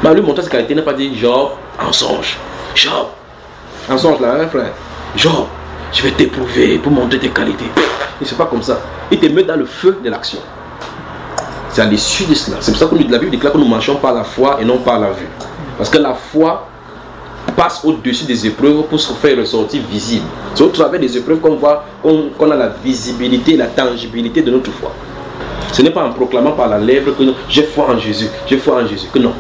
Mais à lui montrer ses caractères, il n'a pas dit Job en songe. Job en songe là, hein, frère. Job, je vais t'éprouver pour montrer tes qualités. Il ne fait pas comme ça. Il te met dans le feu de l'action. C'est à l'issue de cela. C'est pour ça que la Bible déclare que nous marchons par la foi et non par la vue. Parce que la foi passe au-dessus des épreuves pour se faire ressortir visible. C'est au travers des épreuves qu'on voit, qu'on a la visibilité, la tangibilité de notre foi. Ce n'est pas en proclamant par la lèvre que j'ai foi en Jésus, j'ai foi en Jésus, que non.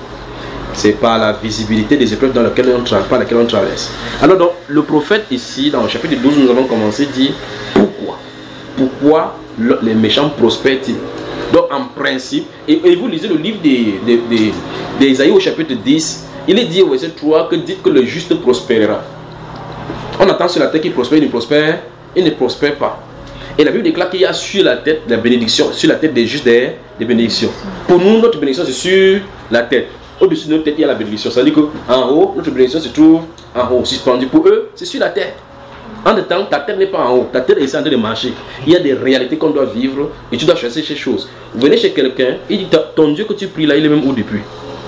C'est par la visibilité des épreuves dans lesquelles on traverse. Alors donc, le prophète ici, dans le chapitre 12, nous avons commencé, dit pourquoi les méchants prospèrent-ils? Donc en principe, et vous lisez le livre d'Ésaïe au chapitre 10, il est dit au verset 3 que dit que le juste prospérera. On attend sur la terre qu'il prospère, il ne prospère pas. Et la Bible déclare qu'il y a sur la tête la bénédiction, sur la tête des justes des bénédictions. Pour nous, notre bénédiction c'est sur la tête. Au-dessus de notre tête, il y a la bénédiction. Ça veut dire qu'en haut, notre bénédiction se trouve en haut, suspendu. Pour eux, c'est sur la tête. En même temps, ta tête n'est pas en haut, ta tête est en train de marcher. Il y a des réalités qu'on doit vivre et tu dois choisir ces choses. Vous venez chez quelqu'un, il dit ton Dieu que tu pries là, il est même où depuis.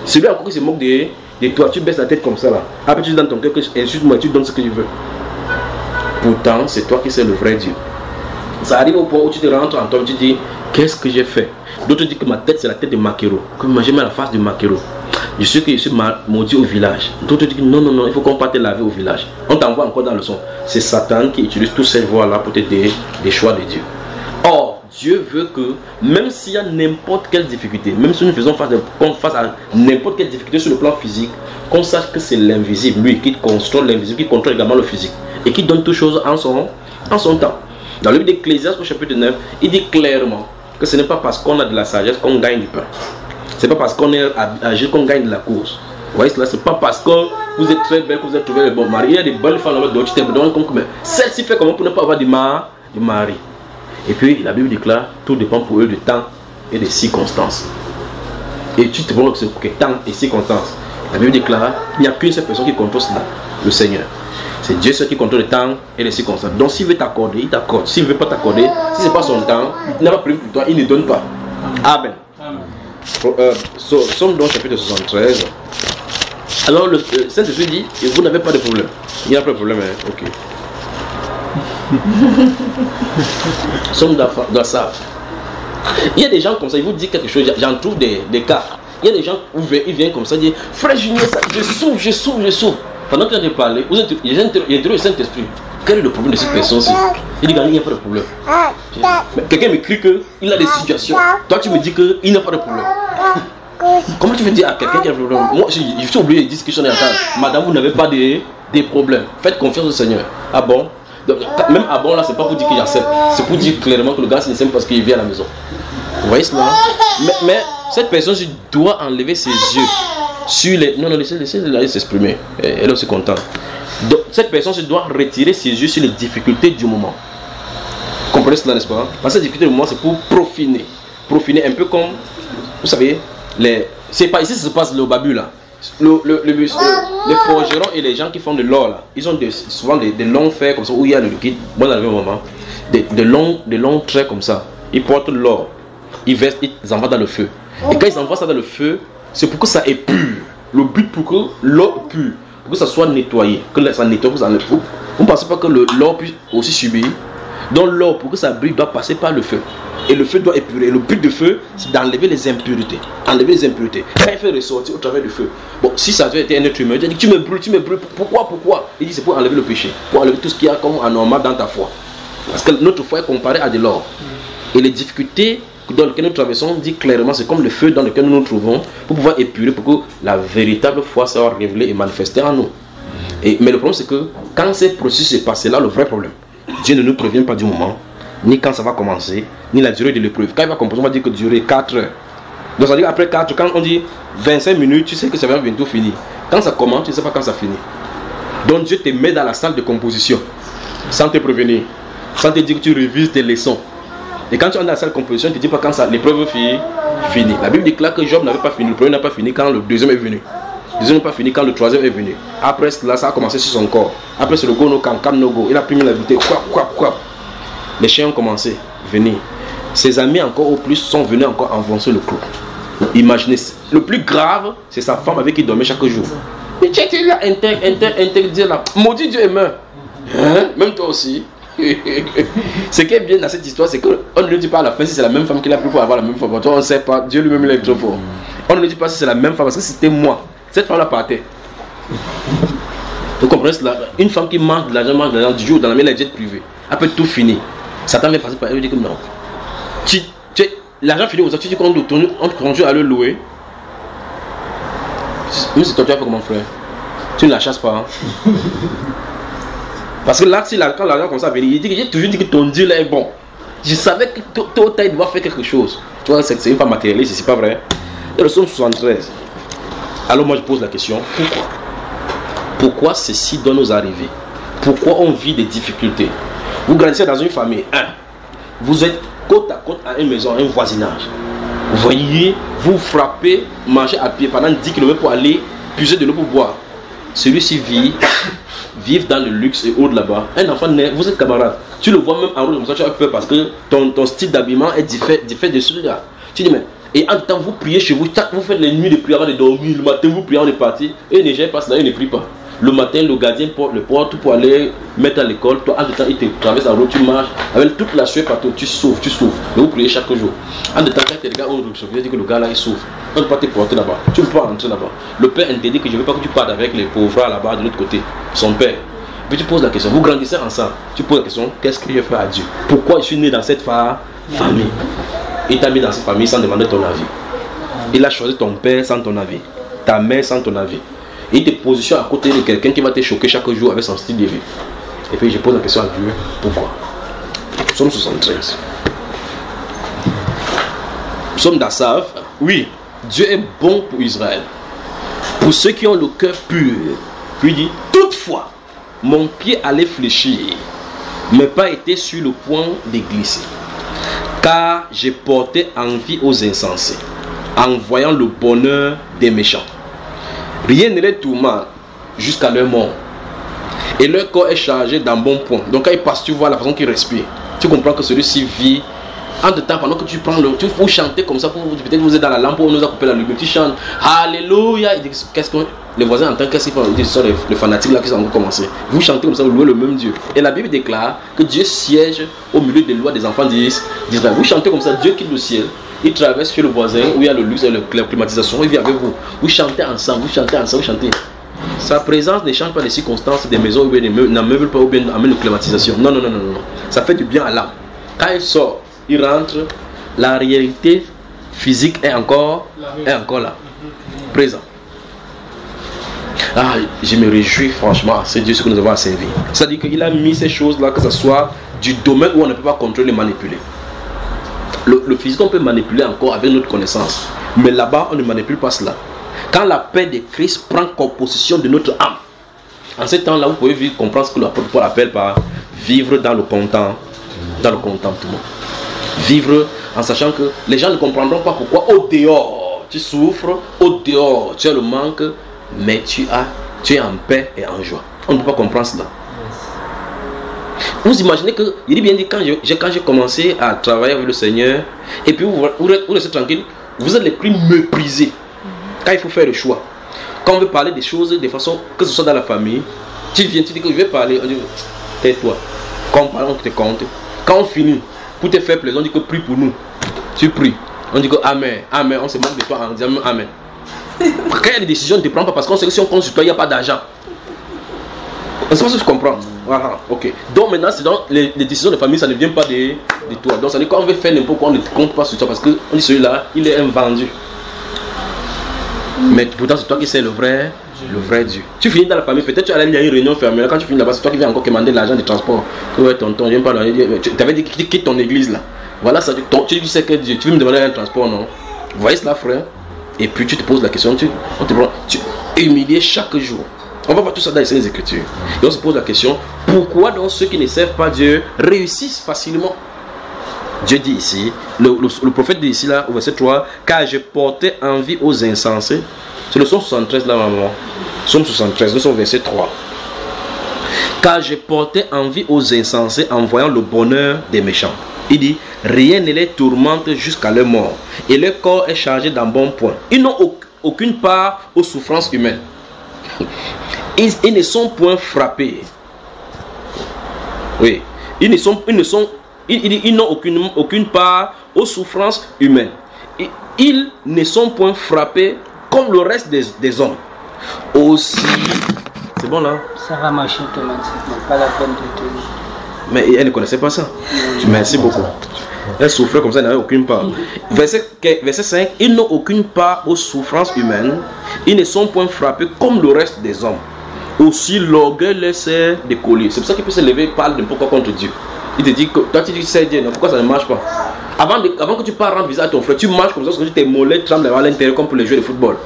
Celui encore qui se moque de toi, tu baisses la tête comme ça là. Après tu dis dans ton cœur que insulte-moi, tu donnes ce que je veux. Pourtant, c'est toi qui sais le vrai Dieu. Ça arrive au point où tu te rentres en toi, tu dis qu'est-ce que j'ai fait? D'autres disent que ma tête c'est la tête de Makero, que moi j'ai mis la face de Makero. Je sais que je suis maudit au village. D'autres disent non, il faut qu'on parte te laver au village. On t'envoie encore dans le son. C'est Satan qui utilise toutes ces voies-là pour te dire des choix de Dieu. Or, Dieu veut que, même s'il y a n'importe quelle difficulté, même si nous faisons face à n'importe quelle difficulté sur le plan physique, qu'on sache que c'est l'invisible, lui, qui contrôle l'invisible, qui contrôle également le physique, et qui donne toutes choses en son temps. Dans le livre d'Ecclésiaste au chapitre 9, il dit clairement que ce n'est pas parce qu'on a de la sagesse qu'on gagne du pain. Ce n'est pas parce qu'on est âgé qu'on gagne de la course. Vous voyez cela, ce n'est pas parce que vous êtes très belle que vous avez trouvé le bon mari. Il y a des bonnes femmes là-bas dont tu t'es donné compte que celle-ci fait comment pour ne pas avoir de mari. Et puis la Bible déclare tout dépend pour eux du temps et des circonstances. Et tu te demandes que temps et circonstances. La Bible déclare qu'il n'y a qu'une seule personne qui contrôle cela, le Seigneur. C'est Dieu seul qui contrôle le temps et les circonstances. Donc s'il veut t'accorder, il t'accorde. S'il ne veut pas t'accorder, si ce n'est pas son temps, il n'a pas prévu pour toi, il ne donne pas. Amen. Somme donc chapitre 73. Alors le Saint-Esprit dit, vous n'avez pas de problème. Il n'y a pas de problème, hein? Ok. Somme d'Assaf. Il y a des gens comme ça, ils vous disent quelque chose, j'en trouve des cas. Il y a des gens où ils viennent comme ça, ils disent, frère Junior, je souffre. Pendant qu'il a parlé, il a introduit le Saint-Esprit. Quel est le problème de cette personne-ci? Il dit, il n'y a pas de problème. Quelqu'un m'écrit qu'il a des situations. Toi, tu me dis qu'il n'y a pas de problème. Comment tu veux dire à quelqu'un qui a des problèmes? Moi, je suis obligé de dire ce que j'en ai entendu. Madame, vous n'avez pas des problèmes. Faites confiance au Seigneur. Ah bon? Donc, même ah bon, là, c'est pas pour dire qu'il accepte. C'est pour dire clairement que le gars, c'est simple parce qu'il vient à la maison. Vous voyez cela? Mais cette personne doit enlever ses yeux sur les... Non, laissez-la s'exprimer. Elle est aussi contente. Donc, cette personne doit retirer ses yeux sur les difficultés du moment. Vous comprenez cela, n'est-ce pas? Parce que ces difficultés du moment, c'est pour profiner. Profiner un peu comme, vous savez, c'est pas ici, ça se passe le babu là. Les forgerons et les gens qui font de l'or là, ils ont souvent des longs fers comme ça où il y a le liquide. Bon, dans le même moment, des longs traits comme ça. Ils portent l'or, ils envoient dans le feu. Et quand ils envoient ça dans le feu, c'est pour que ça est pur. Le but pour que l'or pur, pour que ça soit nettoyé, que ça nettoie, que ça enlève. Vous ne pensez pas que l'or puisse aussi subir? Donc l'or, pour que ça brille, doit passer par le feu. Et le feu doit épurer. Le but du feu, c'est d'enlever les impuretés. Enlever les impuretés. Quand il fait ressortir au travers du feu. Bon, si ça avait été un être humain, il dit, tu me brûles. Pourquoi? Il dit, c'est pour enlever le péché. Pour enlever tout ce qu'il y a comme anormal dans ta foi. Parce que notre foi est comparée à de l'or. Et les difficultés dans lesquelles nous traversons, dit clairement, c'est comme le feu dans lequel nous nous trouvons, pour pouvoir épurer, pour que la véritable foi soit révélée et manifestée en nous. Mais le problème, c'est que quand ces processus se passent, c'est là le vrai problème. Dieu ne nous prévient pas du moment, ni quand ça va commencer, ni la durée de l'épreuve. Quand il va composer, on va dire que durer 4 heures. Donc ça veut dire après 4, quand on dit 25 minutes, tu sais que ça va bientôt finir. Quand ça commence, tu ne sais pas quand ça finit. Donc Dieu te met dans la salle de composition, sans te prévenir, sans te dire que tu révises tes leçons. Et quand tu es dans la salle de composition, tu ne te dis pas quand l'épreuve finit. La Bible déclare que Job n'avait pas fini, le premier n'a pas fini quand le deuxième est venu. Le deuxième n'a pas fini quand le troisième est venu. Après cela, ça a commencé sur son corps. Après c'est le go no can no go. Il a pris la vitesse. Quoi. Les chiens ont commencé à venir. Ses amis encore au plus sont venus encore enfoncer le clou. Imaginez, le plus grave, c'est sa femme avec qui il dormait chaque jour. Mais tu es là, interdit là. Maudit Dieu est mort. Hein? Même toi aussi. Ce qui est bien dans cette histoire, c'est qu'on ne lui dit pas à la fin si c'est la même femme qu'il a pris pour avoir la même femme. Toi, on ne sait pas. Dieu lui-même il est trop fort. On ne lui dit pas si c'est la même femme parce que c'était moi. Cette femme-là partait. Vous comprenez cela? Une femme qui mange de l'argent du jour dans la main, elle est jet privée. Après tout fini. Satan vient passer par elle et dit que non. L'argent fini aujourd'hui, tu dis qu'on continue à le louer. Mais c'est toi, tu as fait comment, frère? Tu ne la chasses pas. Hein? Parce que là, quand l'argent comme ça vient, il dit que j'ai toujours dit que ton Dieu là est bon. Je savais que tôt ou tard, il doit faire quelque chose. Tu vois, c'est une femme matérialiste, c'est pas vrai. Et le psaume 73. Alors moi, je pose la question, pourquoi? Pourquoi ceci doit nous arriver? Pourquoi on vit des difficultés? Vous grandissez dans une famille, vous êtes côte à côte à une maison, un voisinage. Vous voyez, vous frappez, marchez à pied pendant 10 km pour aller puiser de l'eau pour boire. Celui-ci vit dans le luxe et haut de là-bas. Un enfant naît, vous êtes camarades. Tu le vois même en route comme ça, tu as peur parce que ton style d'habillement est différent de celui-là. Tu dis, mais, et en temps, vous priez chez vous, vous faites les nuits de prière avant de dormir, le matin, vous priez avant de partir, et les gens passent là, ils ne prient pas. Le matin, le gardien porte le porte pour aller mettre à l'école. Toi, en temps, il te traverse la route, tu marches avec toute la sueur partout, tu souffres. Mais vous priez chaque jour. En temps, quand les gars ont dit que le gars là, il souffre. On ne peut pas te porter là-bas. Tu ne peux pas entrer là-bas. Le père interdit que je ne veux pas que tu partes avec les pauvres là-bas de l'autre côté. Son père. Puis tu poses la question, vous grandissez ensemble. Tu poses la question, qu'est-ce que je fais à Dieu? Pourquoi je suis né dans cette famille? Il t'a mis dans cette famille sans demander ton avis. Il a choisi ton père sans ton avis. Ta mère sans ton avis. Il te positionne à côté de quelqu'un qui va te choquer chaque jour avec son style de vie. Et puis je pose la question à Dieu, pourquoi? Psaume 73. Psaume d'Asaph. Oui, Dieu est bon pour Israël. Pour ceux qui ont le cœur pur. Puis il dit, toutefois, mon pied allait fléchir, mais pas été sur le point de glisser. Car j'ai porté envie aux insensés, en voyant le bonheur des méchants. Rien ne les tourmente jusqu'à leur mort. Et leur corps est chargé d'un bon point. Donc quand il passe, tu vois la façon qu'il respire. Tu comprends que celui-ci vit. En de temps, pendant que tu prends tu faut chanter comme ça, peut-être que vous êtes dans la lampe, on nous a coupé la lumière, tu chantes Alléluia. Qu'est-ce que les voisins entendent? Qu'est-ce qu'ils font? Ils disent, ce sont les fanatiques là qui ont commencé. Vous chantez comme ça, vous louez le même Dieu. Et la Bible déclare que Dieu siège au milieu des lois des enfants d'Israël. Vous chantez comme ça, Dieu quitte le ciel. Il traverse chez le voisin où il y a le luxe et la climatisation. Il vient avec vous. Vous chantez ensemble, vous chantez. Sa présence ne change pas les circonstances des maisons où il n'ameuble pas ou bien amène la climatisation. Non. Ça fait du bien à l'âme. Quand il sort, il rentre, la réalité physique est encore là. Présent. Je me réjouis franchement, c'est Dieu ce que nous avons à servir. C'est-à-dire qu'il a mis ces choses-là, que ce soit du domaine où on ne peut pas contrôler et manipuler. Le physique, on peut manipuler encore avec notre connaissance. Mais là-bas, on ne manipule pas cela. Quand la paix de Christ prend possession de notre âme, en ce temps-là, vous pouvez comprendre ce que l'apôtre Paul appelle par vivre dans le contentement. Vivre en sachant que les gens ne comprendront pas pourquoi au dehors tu souffres, au dehors tu as le manque, mais tu es en paix et en joie. On ne peut pas comprendre cela. Vous imaginez que, il dit bien dit, quand j'ai commencé à travailler avec le Seigneur, et puis vous restez tranquille, vous êtes les plus méprisés. Quand il faut faire le choix, quand on veut parler des choses de façon, que ce soit dans la famille, tu viens, tu dis que je vais parler, on dit, tais-toi. Quand on parle, on te compte. Quand on finit, pour te faire plaisir, on dit que prie pour nous. Tu pries. On dit que Amen, on se moque de toi en disant Amen. Quand il y a des décisions, on ne te prend pas parce qu'on sait que si on compte sur toi, il n'y a pas d'argent. C'est pas ce que je comprends. Voilà, ok. Donc maintenant, c'est dans les décisions de famille, ça ne vient pas de toi. Donc ça veut dire quand on veut faire n'importe quoi, on ne compte pas sur toi parce qu'on dit celui-là, il est invendu. Mais pourtant, c'est toi qui sais le vrai Dieu. Tu finis dans la famille, peut-être tu as une réunion fermée. Quand tu finis là-bas, c'est toi qui viens encore commander l'argent de transport. Ouais, tonton, je viens pas dans tu t'avais dit quitte ton église là. Voilà, ça, tu sais que Dieu. Tu veux me demander un transport, non? Vous voyez cela, frère? Et puis tu te poses la question, tu es humilié chaque jour. On va voir tout ça dans les Écritures. Et on se pose la question, pourquoi donc ceux qui ne servent pas Dieu réussissent facilement? Dieu dit ici, le prophète dit ici là, au verset 3, car je portais envie aux insensés. C'est le psaume 73 là, maman. Psaume 73, nous sommes au verset 3. Car je portais envie aux insensés en voyant le bonheur des méchants. Il dit, rien ne les tourmente jusqu'à leur mort. Et leur corps est chargé d'un bon point. Ils n'ont aucune part aux souffrances humaines. Ils ne sont point frappés. Oui. Ils n'ont aucune part aux souffrances humaines. Ils ne sont point frappés comme le reste des hommes. Aussi. C'est bon là? Ça va marcher automatiquement, pas la peine de tenir. Mais elle ne connaissait pas ça. Merci beaucoup. Elle souffrait comme ça, elle n'avait aucune part. Verset 5. Ils n'ont aucune part aux souffrances humaines. Ils ne sont point frappés comme le reste des hommes. Aussi l'orgueil les sert de collier. C'est pour ça qu'il peut se lever et parler n'importe quoi contre Dieu. Il te dit que toi tu dis que c'est Dieu, non, pourquoi ça ne marche pas? Avant que tu parles rendre visite à ton frère, tu marches comme ça, parce que tes mollets tremblent à l'intérieur comme pour les jeux de football.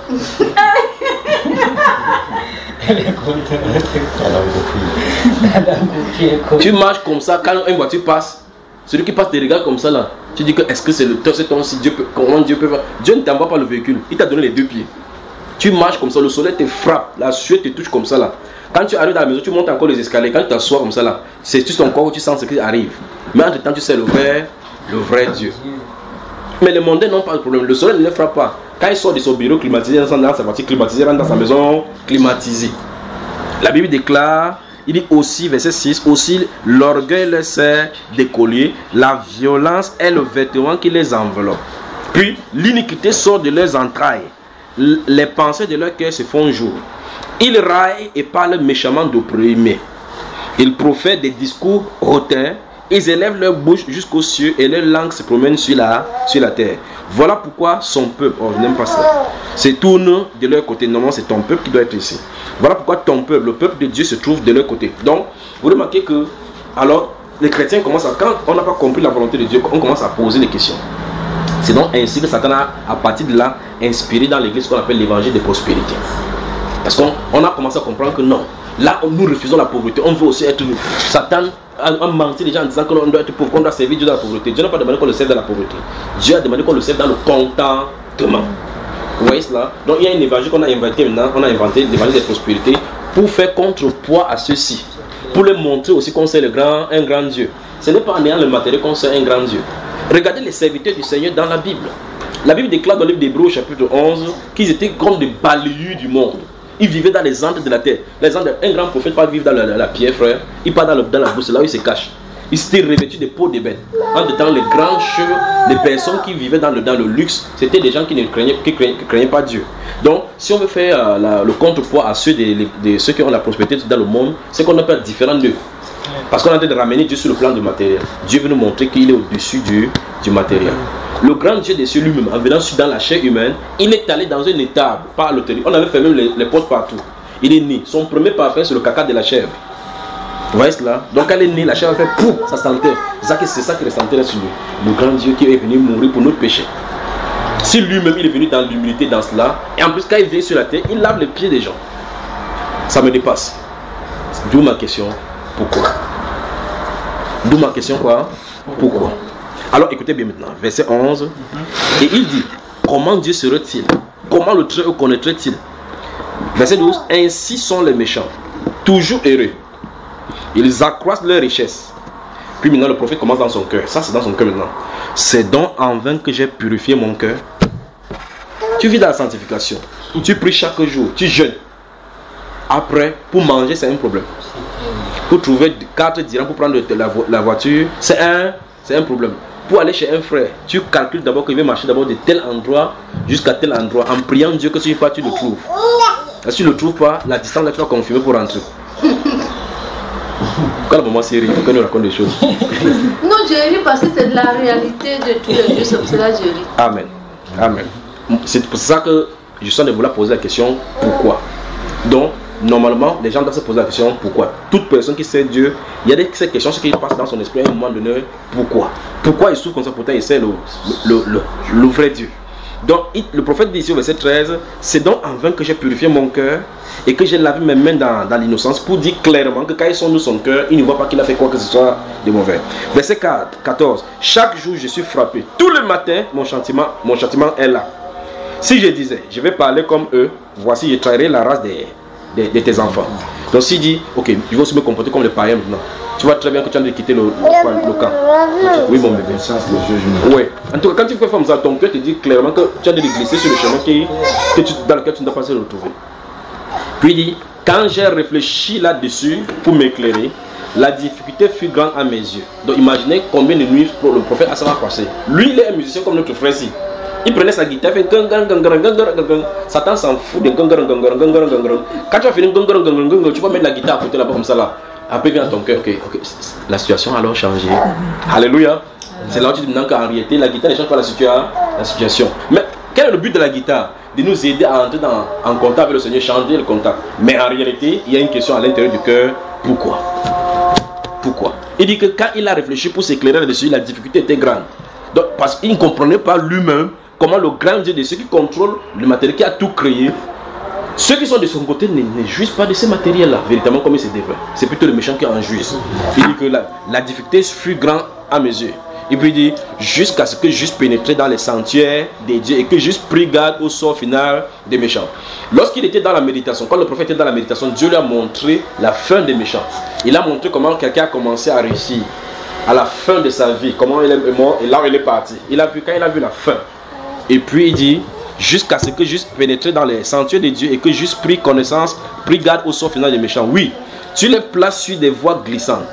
Tu marches comme ça, quand une voiture passe, celui qui passe te regarde comme ça là, tu dis que est-ce que c'est le temps, c'est ton si Dieu peut, comment Dieu peut faire? Dieu ne t'envoie pas le véhicule, il t'a donné les deux pieds. Tu marches comme ça, le soleil te frappe, la sueur te touche comme ça là. Quand tu arrives dans la maison, tu montes encore les escaliers, quand tu t'assois comme ça là, c'est juste ton corps où tu sens ce qui arrive. Mais entre temps, tu sais le vrai Dieu. Mais les mondains n'ont pas de problème, le soleil ne les frappe pas. Quand il sort de son bureau climatisé, dans sa voiture climatisée, rentre dans sa maison climatisée. La Bible déclare, il dit aussi, verset 6, aussi l'orgueil les sert d'écoliers, la violence est le vêtement qui les enveloppe. Puis l'iniquité sort de leurs entrailles, les pensées de leur cœur se font jour. Ils raillent et parlent méchamment d'opprimés. Ils profèrent des discours hautains. Ils élèvent leur bouche jusqu'aux cieux et leur langue se promène sur la terre. Voilà pourquoi son peuple, oh je n'aime pas ça, se tourne de leur côté. Normalement c'est ton peuple qui doit être ici. Voilà pourquoi ton peuple, le peuple de Dieu se trouve de leur côté. Donc vous remarquez que alors les chrétiens commencent à, quand on n'a pas compris la volonté de Dieu, on commence à poser des questions. C'est donc ainsi que Satan a à partir de là inspiré dans l'église ce qu'on appelle l'évangile de prospérité. Parce qu'on a commencé à comprendre que non, là nous refusons la pauvreté, on veut aussi être... Satan a menti les gens en disant qu'on doit être pauvre, qu'on doit servir Dieu dans la pauvreté. Dieu n'a pas demandé qu'on le serve dans la pauvreté. Dieu a demandé qu'on le serve dans le contentement. Vous voyez cela? Donc il y a un évangile qu'on a inventé maintenant, on a inventé l'évangile de prospérité pour faire contrepoids à ceux-ci. Pour leur montrer aussi qu'on sert un grand Dieu. Ce n'est pas en ayant le matériel qu'on sert un grand Dieu. Regardez les serviteurs du Seigneur dans la Bible. La Bible déclare dans le livre d'Hébreux chapitre 11 qu'ils étaient comme des balayus du monde. Ils vivaient dans les antres de la terre. Les antres, un grand prophète pas vivre dans la pierre, frère. Il part dans la bourse, là où il se cache. Ils s'étaient revêtus de peaux de bêtes. En temps, les grands cheveux, les personnes qui vivaient dans le luxe, c'était des gens qui ne craignaient pas Dieu. Donc, si on veut faire le contrepoids à ceux de ceux qui ont la prospérité dans le monde, c'est qu'on appelle différent d'eux. Parce qu'on est en train de ramener Dieu sur le plan du matériel. Dieu veut nous montrer qu'il est au-dessus du matériel. Le grand Dieu des cieux lui-même, en venant dans la chair humaine, il est allé dans une étable par l'autorité. On avait fait même les portes partout. Il est né. Son premier parfum, c'est le caca de la chèvre. Vous voyez cela? Donc quand elle est née, la chèvre a fait pouf, ça sentait. C'est ça qui ressentait là sur lui. Le grand Dieu qui est venu mourir pour notre péché. Si lui-même il est venu dans l'humilité dans cela, et en plus quand il vient sur la terre, il lave les pieds des gens. Ça me dépasse. D'où ma question, pourquoi? D'où ma question quoi? Pourquoi? Alors écoutez bien maintenant, verset 11. Et il dit, comment Dieu serait-il? Comment le Très-Haut connaîtrait-il? Verset 12, ainsi sont les méchants, toujours heureux. Ils accroissent leur richesse. Puis maintenant le prophète commence dans son cœur. Ça c'est dans son cœur maintenant. C'est donc en vain que j'ai purifié mon cœur. Tu vis dans la sanctification. Tu pries chaque jour, tu jeûnes. Après, pour manger c'est un problème. Pour trouver 4 dirhams pour prendre la voiture, c'est un problème. Pour aller chez un frère, tu calcules d'abord qu'il va marcher d'abord de tel endroit jusqu'à tel endroit en priant Dieu que si pas tu le trouves. Et si tu ne le trouves pas, la distance là tu vas confirmer pour rentrer. Quand la maman s'est rit, quand nous raconte des choses. Non, je ris parce que c'est de la réalité de tous les jours, c'est pour cela que je ris. Amen. Amen. C'est pour ça que je suis en train de vouloir poser la question pourquoi. Donc, normalement, les gens doivent se poser la question pourquoi. Toute personne qui sait Dieu, il y a ces questions qui passent dans son esprit à un moment donné. Pourquoi? Pourquoi il souffre comme ça? Pourtant, il sait le vrai Dieu. Donc, le prophète dit ici au verset 13, c'est donc en vain que j'ai purifié mon cœur et que j'ai lavé mes mains dans l'innocence pour dire clairement que quand ils sont dans son cœur, il ne voit pas qu'il a fait quoi que ce soit de mauvais. Verset 14, chaque jour je suis frappé. Tout le matin, mon châtiment est là. Si je disais, je vais parler comme eux, voici, je trahirai la race de tes enfants. Donc s'il dit, ok, je vais aussi me comporter comme les païens maintenant. Tu vois très bien que tu as de quitter le camp. Oui, mon bébé. Oui. En tout cas, quand tu fais comme ça, ton cœur te dit clairement que tu as de glisser sur le chemin dans lequel tu ne dois pas se retrouver. Puis il dit, quand j'ai réfléchi là-dessus pour m'éclairer, la difficulté fut grande à mes yeux. Donc imaginez combien de nuits pour le prophète Hassan a passé. Lui, il est un musicien comme notre frère-ci. Il prenait sa guitare, il fait gang. Satan s'en fout de gang. Quand tu as fini gang, tu vas mettre la guitare à côté là-bas comme ça là. Après vient ton cœur, ok, la situation a alors changé. Alléluia. C'est là où tu dis maintenant qu'en réalité la guitare ne change pas la situation. Mais quel est le but de la guitare? De nous aider à entrer en contact avec le Seigneur, changer le contact. Mais en réalité, il y a une question à l'intérieur du cœur. Pourquoi? Il dit que quand il a réfléchi pour s'éclairer là-dessus, la difficulté était grande. Donc, parce qu'il ne comprenait pas lui-même comment le grand Dieu de ceux qui contrôlent le matériel, qui a tout créé, ceux qui sont de son côté ne jouissent pas de ces matériels-là, véritablement comme il se devrait. C'est plutôt les méchants qui en jouissent. Il dit que la difficulté fut grande à mes yeux. Il peut dire jusqu'à ce que j'eusse pénétré dans les sanctuaires des dieux et que j'eusse pris garde au sort final des méchants. Lorsqu'il était dans la méditation, quand le prophète était dans la méditation, Dieu lui a montré la fin des méchants. Il a montré comment quelqu'un a commencé à réussir à la fin de sa vie, comment il est mort et là où il est parti. Il a vu, quand il a vu la fin. Et puis il dit jusqu'à ce que j'eusse pénétré dans les sanctuaires des dieux et que j'eusse pris connaissance, pris garde au sort final des méchants. Oui, tu les places sur des voies glissantes.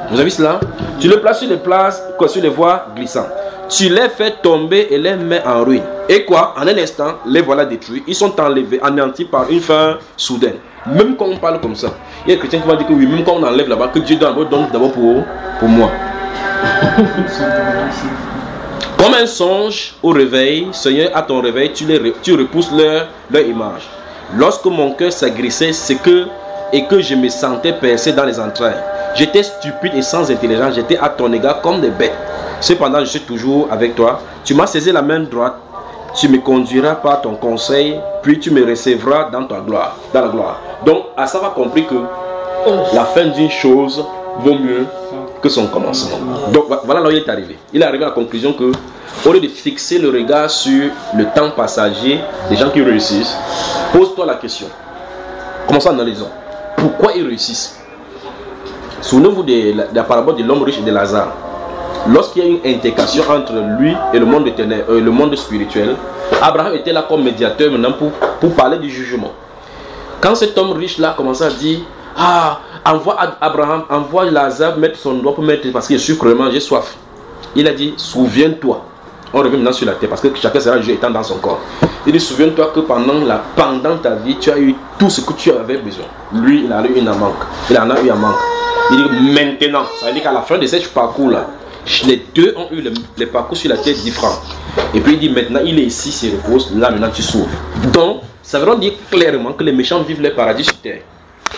Vous avez vu cela? Tu les places sur les voies glissantes. Tu les fais tomber et les mets en ruine. Et quoi? En un instant, les voilà détruits. Ils sont enlevés, anéantis par une fin soudaine. Même quand on parle comme ça, il y a des chrétiens qui vont dire que oui, même quand on enlève là-bas, que Dieu donne d'abord pour moi. Comme un songe au réveil, Seigneur, à ton réveil, tu repousses leur image. Lorsque mon cœur s'agrissait, et que je me sentais percé dans les entrailles, j'étais stupide et sans intelligence, j'étais à ton égard comme des bêtes. Cependant, je suis toujours avec toi. Tu m'as saisi la main droite, tu me conduiras par ton conseil, puis tu me recevras dans ta gloire, dans la gloire. Donc, Asaph a compris que la fin d'une chose vaut mieux que son commencement. Donc, voilà là où il est arrivé. Il est arrivé à la conclusion que, au lieu de fixer le regard sur le temps passager des gens qui réussissent, pose-toi la question. Commençons en analysant. Pourquoi ils réussissent? Souvenez-vous de la parabole de l'homme riche et de Lazare. Lorsqu'il y a une intégration entre lui et le monde éternel, le monde spirituel, Abraham était là comme médiateur maintenant pour parler du jugement. Quand cet homme riche là commençait à dire, envoie Lazare mettre son doigt pour mettre, parce que je suis cruellement, j'ai soif. Il a dit, souviens-toi. On revient maintenant sur la terre parce que chacun sera jugé étant dans son corps. Il dit, souviens-toi que pendant ta vie, tu as eu tout ce que tu avais besoin. Lui, il en a eu un manque. Il en a eu un manque. Il dit, maintenant, ça veut dire qu'à la fin de ce parcours-là, les deux ont eu les parcours sur la terre différents. Et puis il dit, maintenant, il est ici, il se repose, là maintenant tu souffres. Donc, ça veut dire clairement que les méchants vivent le paradis sur terre.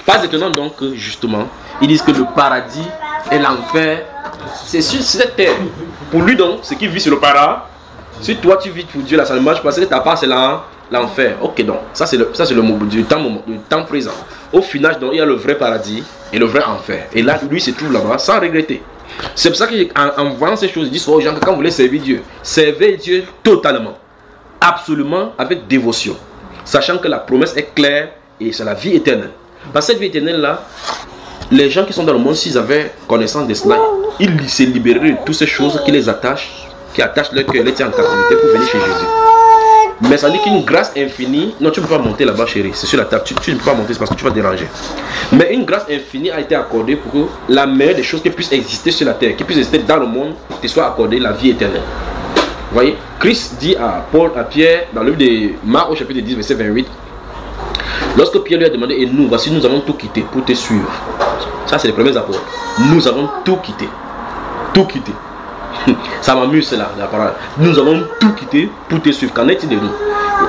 Pas étonnant donc que, justement, ils disent que le paradis et l'enfer, c'est sur cette terre. Pour lui donc, ce qui vit sur le paradis, si toi tu vis pour Dieu là, ça ne marche pas, parce que ta part c'est l'enfer. Ok, donc, ça c'est le mot du temps présent. Au final, donc, il y a le vrai paradis et le vrai enfer. Et là, lui se trouve là-bas sans regretter. C'est pour ça qu'en voyant ces choses, il dit aux gens que quand vous voulez servir Dieu, servez Dieu totalement, absolument, avec dévotion, sachant que la promesse est claire et c'est la vie éternelle. Parce que cette vie éternelle là, les gens qui sont dans le monde, s'ils avaient connaissance de cela, ils se libéreraient de toutes ces choses qui les attachent, qui attachent leur cœur, les tiennent en captivité pour venir chez Jésus. Mais ça dit qu'une grâce infinie, non, tu ne peux pas monter là-bas, chérie, c'est sur la table, tu ne peux pas monter, c'est parce que tu vas déranger. Mais une grâce infinie a été accordée pour que la meilleure des choses qui puissent exister sur la terre, qui puissent exister dans le monde, te soit accordée la vie éternelle. Vous voyez, Christ dit à Pierre, dans le livre de Marc au chapitre 10, verset 28, lorsque Pierre lui a demandé, et nous, voici, nous avons tout quitté pour te suivre. Ça, c'est les premiers apôtres. Nous avons tout quitté. Tout quitté. Ça m'amuse cela, la parole. Nous avons tout quitté pour te suivre. Qu'en est-il de nous?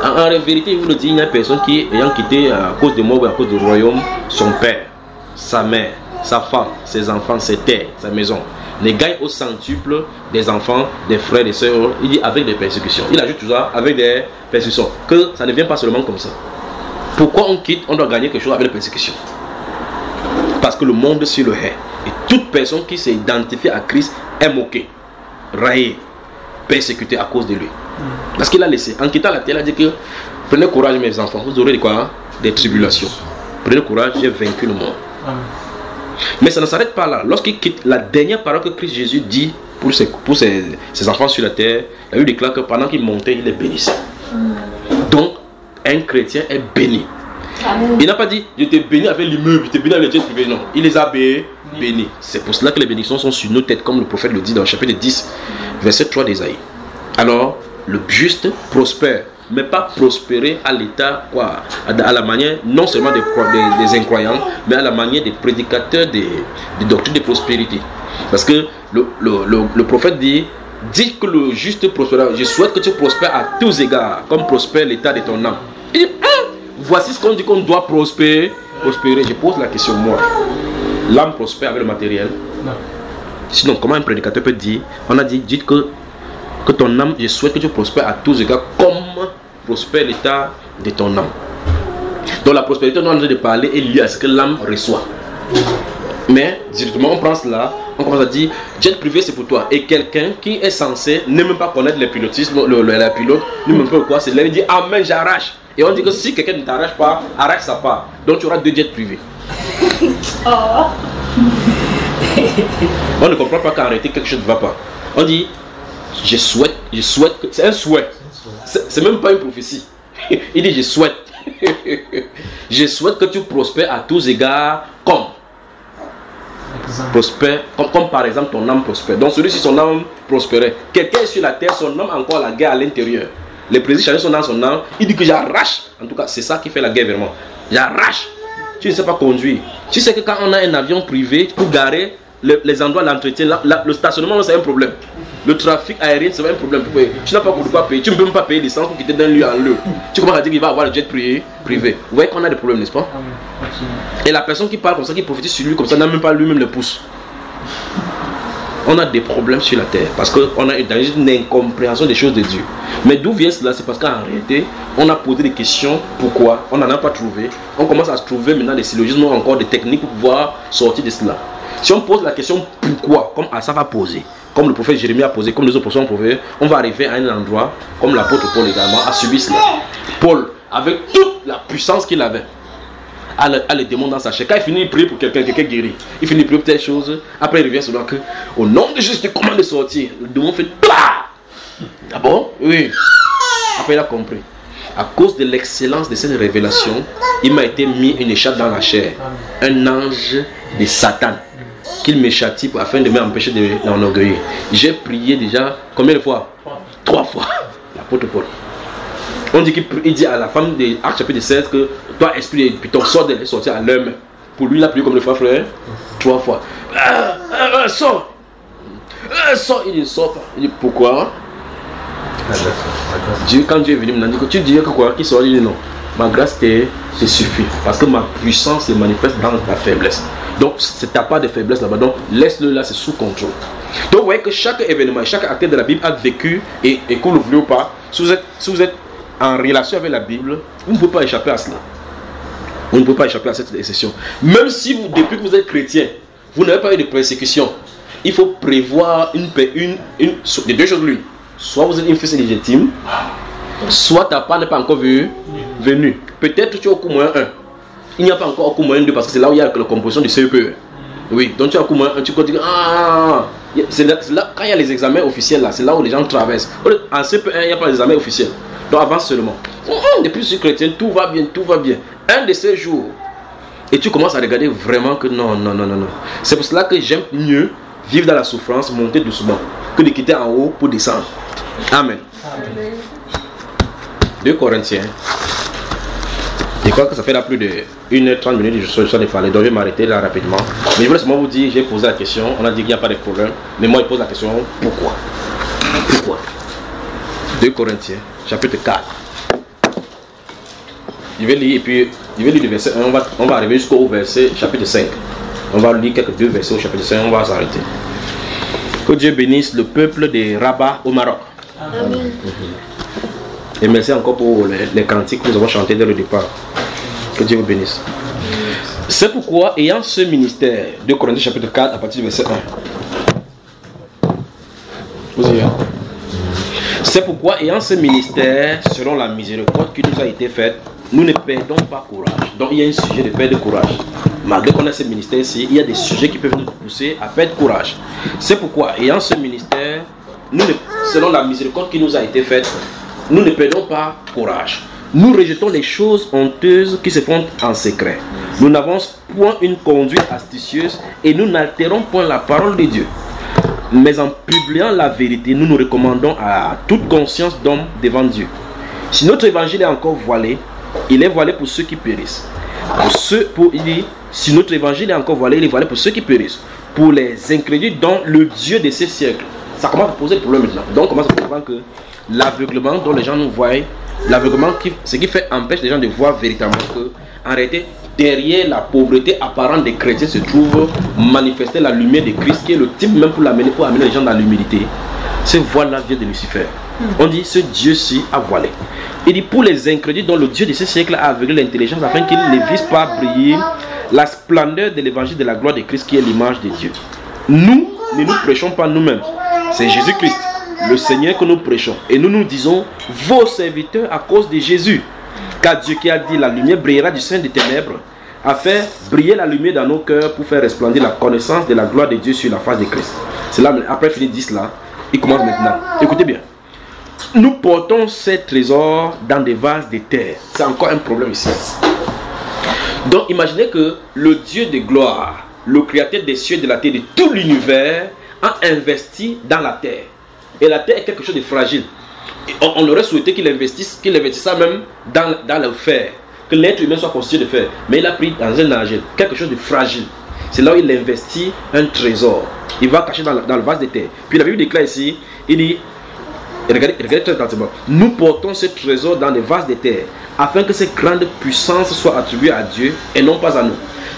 En vérité, il vous le dit, il y a une personne qui, ayant quitté à cause de moi ou à cause du royaume, son père, sa mère, sa femme, ses enfants, ses terres, sa maison, les gagne au centuple des enfants, des frères, des sœurs. Il dit avec des persécutions. Il ajoute toujours avec des persécutions. Que ça ne vient pas seulement comme ça. Pourquoi on quitte? On doit gagner quelque chose avec les persécutions. Parce que le monde sur le hait. Et toute personne qui s'identifie à Christ est moquée, raillée, persécutée à cause de lui. Parce qu'il a laissé. En quittant la terre, il a dit que prenez courage mes enfants, vous aurez quoi? Des tribulations. Prenez courage, j'ai vaincu le monde. Mais ça ne s'arrête pas là. Lorsqu'il quitte, la dernière parole que Christ Jésus dit pour ses enfants sur la terre, il lui déclare que pendant qu'il montait, il les bénissait. Donc, un chrétien est béni. Il n'a pas dit, je t'ai béni avec l'immeuble, je t'ai béni avec les jets privés. Non, il les a bénis. C'est pour cela que les bénédictions sont sur nos têtes, comme le prophète le dit dans le chapitre 10, verset 3 d'Ésaïe. Alors, le juste prospère, mais pas prospérer à l'état, quoi, à la manière non seulement des incroyants, mais à la manière des prédicateurs des doctrines de prospérité. Parce que le prophète dit que le juste prospère. Je souhaite que tu prospères à tous égards, comme prospère l'état de ton âme. Et voici ce qu'on dit qu'on doit prospérer. Je pose la question, moi. L'âme prospère avec le matériel? Sinon, comment un prédicateur peut dire, on a dit, dites que ton âme, je souhaite que tu prospères à tous égards comme prospère l'état de ton âme. Donc la prospérité dont on est en train de parler est liée à ce que l'âme reçoit. Mais directement on prend cela, on commence à dire jet privé c'est pour toi. Et quelqu'un qui est censé ne même pas connaître le pilotisme, la pilote, ne même pas quoi, c'est là il dit amen j'arrache. Et on dit que si quelqu'un ne t'arrache pas, arrache sa part. Donc tu auras 2 jets privés. On ne comprend pas qu'en réalité quelque chose ne va pas. On dit je souhaite que... C'est un souhait. C'est même pas une prophétie. Il dit je souhaite. Je souhaite que tu prospères à tous égards comme prospère, comme par exemple ton âme prospère. Donc celui-ci son âme prospérait. Quelqu'un est sur la terre, son âme encore la guerre à l'intérieur. Le président change son âme, il dit que j'arrache. En tout cas c'est ça qui fait la guerre vraiment. J'arrache. Tu ne sais pas conduire. Tu sais que quand on a un avion privé pour garer les endroits d'entretien, le stationnement c'est un problème. Le trafic aérien c'est un problème. Tu n'as pas de quoi payer. Tu ne peux même pas payer l'essence pour quitter d'un lieu en lieu. Tu commences à dire qu'il va avoir le jet privé. Vous voyez qu'on a des problèmes, n'est-ce pas? Et la personne qui parle comme ça, qui prophétise sur lui comme ça, n'a même pas lui-même le pouce. On a des problèmes sur la terre parce qu'on a une incompréhension des choses de Dieu. Mais d'où vient cela? C'est parce qu'en réalité, on a posé des questions. Pourquoi? On n'en a pas trouvé. On commence à se trouver maintenant des syllogismes, encore des techniques pour pouvoir sortir de cela. Si on pose la question pourquoi, comme Asaph a posé, comme le prophète Jérémie a posé, comme les autres prophètes ont posé, on va arriver à un endroit, comme l'apôtre Paul également a subi cela. Paul, avec toute la puissance qu'il avait, a les démons dans sa chair. Quand il finit de prier pour quelqu'un guéri, il finit de prier pour telle chose, après il revient sur que au nom de Jésus, je te commande de sortir. Le démon fait PLA. Ah bon? Oui. Après il a compris. À cause de l'excellence de cette révélation, il m'a été mis une écharpe dans la chair. Un ange de Satan. Qu'il me châtie afin de m'empêcher de l'enorgueillir. J'ai prié déjà combien de fois? 3 fois. L'apôtre Paul. On dit qu'il dit à la femme de Actes chapitre 16 que toi, esprit de Python, sort de sortir à l'homme. Pour lui, il a prié comme le frère 3 fois. Sors. Sors. Il dit sort pas. Il dit pourquoi? Dieu, quand Dieu est venu, il m'a dit que tu disais que quoi? Qu'il sort? Il dit non. Ma grâce te suffit. Parce que ma puissance se manifeste dans ta faiblesse. Donc, c'est ta part de faiblesse là-bas. Donc, laisse-le là, c'est sous contrôle. Donc, vous voyez que chaque événement, chaque acteur de la Bible a vécu, et que vous le voulez ou pas, si vous êtes en relation avec la Bible, vous ne pouvez pas échapper à cela. Vous ne pouvez pas échapper à cette exception. Même si vous, depuis que vous êtes chrétien, vous n'avez pas eu de persécution, il faut prévoir de 2 choses l'une. Soit vous êtes une fils légitime, soit ta part n'est pas encore venue. Peut-être tu es au coup moins 1. Il n'y a pas encore au coup moins 2 parce que c'est là où il y a la composition du CEPE. Oui, donc tu as au coup moins 1, tu peux dire c'est là, quand il y a les examens officiels là, c'est là où les gens traversent. En CEPE1, il n'y a pas d'examen officiel. Donc avance seulement. Depuis que je suis chrétien, tout va bien, tout va bien. Un de ces jours, et tu commences à regarder vraiment que non. C'est pour cela que j'aime mieux vivre dans la souffrance, monter doucement, que de quitter en haut pour descendre. Amen. 2 Corinthiens. Je crois que ça fait là plus de 1h30 minutes que je suis en train de parler, donc je vais m'arrêter là rapidement. Mais je voulais seulement vous dire, j'ai posé la question, on a dit qu'il n'y a pas de problème, mais moi je pose la question, pourquoi? 2 Corinthiens, chapitre 4. Je vais lire et puis, je vais lire le verset 1, on va arriver jusqu'au verset chapitre 5. On va lire quelques 2 versets au chapitre 5, on va s'arrêter. Que Dieu bénisse le peuple de Rabat au Maroc. Amen. Et merci encore pour les cantiques que nous avons chantés dès le départ. Que Dieu vous bénisse. C'est pourquoi, ayant ce ministère, 2 Corinthiens chapitre 4, à partir du verset 1. Vous y êtes. C'est pourquoi, ayant ce ministère, selon la miséricorde qui nous a été faite, nous ne perdons pas courage. Donc il y a un sujet de perdre courage. Malgré qu'on a ce ministère ici, il y a des sujets qui peuvent nous pousser à perdre courage. C'est pourquoi, ayant ce ministère, selon la miséricorde qui nous a été faite, nous ne perdons pas courage. Nous rejetons les choses honteuses qui se font en secret. Nous n'avons point une conduite astucieuse et nous n'altérons point la parole de Dieu. Mais en publiant la vérité, nous nous recommandons à toute conscience d'homme devant Dieu. Si notre évangile est encore voilé, il est voilé pour ceux qui périssent. Si notre évangile est encore voilé, il est voilé pour ceux qui périssent. Pour les incrédules dont le Dieu de ces siècles. Ça commence à poser problème maintenant. Donc on commence à comprendre que l'aveuglement dont les gens nous voient L'aveuglement, ce qui fait empêche les gens de voir véritablement que, en réalité, derrière la pauvreté apparente des chrétiens se trouve manifester la lumière de Christ, qui est le type même pour amener les gens dans l'humilité. Ce voile-là vient de Lucifer. On dit ce Dieu-ci a voilé. Il dit pour les incrédules dont le Dieu de ce siècle a aveuglé l'intelligence afin qu'ils ne visent pas briller la splendeur de l'évangile de la gloire de Christ qui est l'image de Dieu. Nous ne nous prêchons pas nous-mêmes. C'est Jésus-Christ, le Seigneur que nous prêchons. Et nous disons vos serviteurs à cause de Jésus. Car Dieu qui a dit la lumière brillera du sein des ténèbres a fait briller la lumière dans nos cœurs pour faire resplendir la connaissance de la gloire de Dieu sur la face de Christ. C'est là, après finir dit cela, il commence maintenant. Écoutez bien. Nous portons ces trésors dans des vases de terre. C'est encore un problème ici. Donc imaginez que le Dieu de gloire, le créateur des cieux, de la terre, de tout l'univers, a investi dans la terre. Et la terre est quelque chose de fragile. On aurait souhaité qu'il investisse ça même dans le fer. Que l'être humain soit constitué de fer. Mais il a pris dans un argile, quelque chose de fragile. C'est là où il investit un trésor. Il va cacher dans le vase de terre. Puis la Bible déclare ici, il dit, regardez très attentivement, nous portons ce trésor dans les vases de terre, afin que cette grande puissance soit attribuée à Dieu et non pas à nous.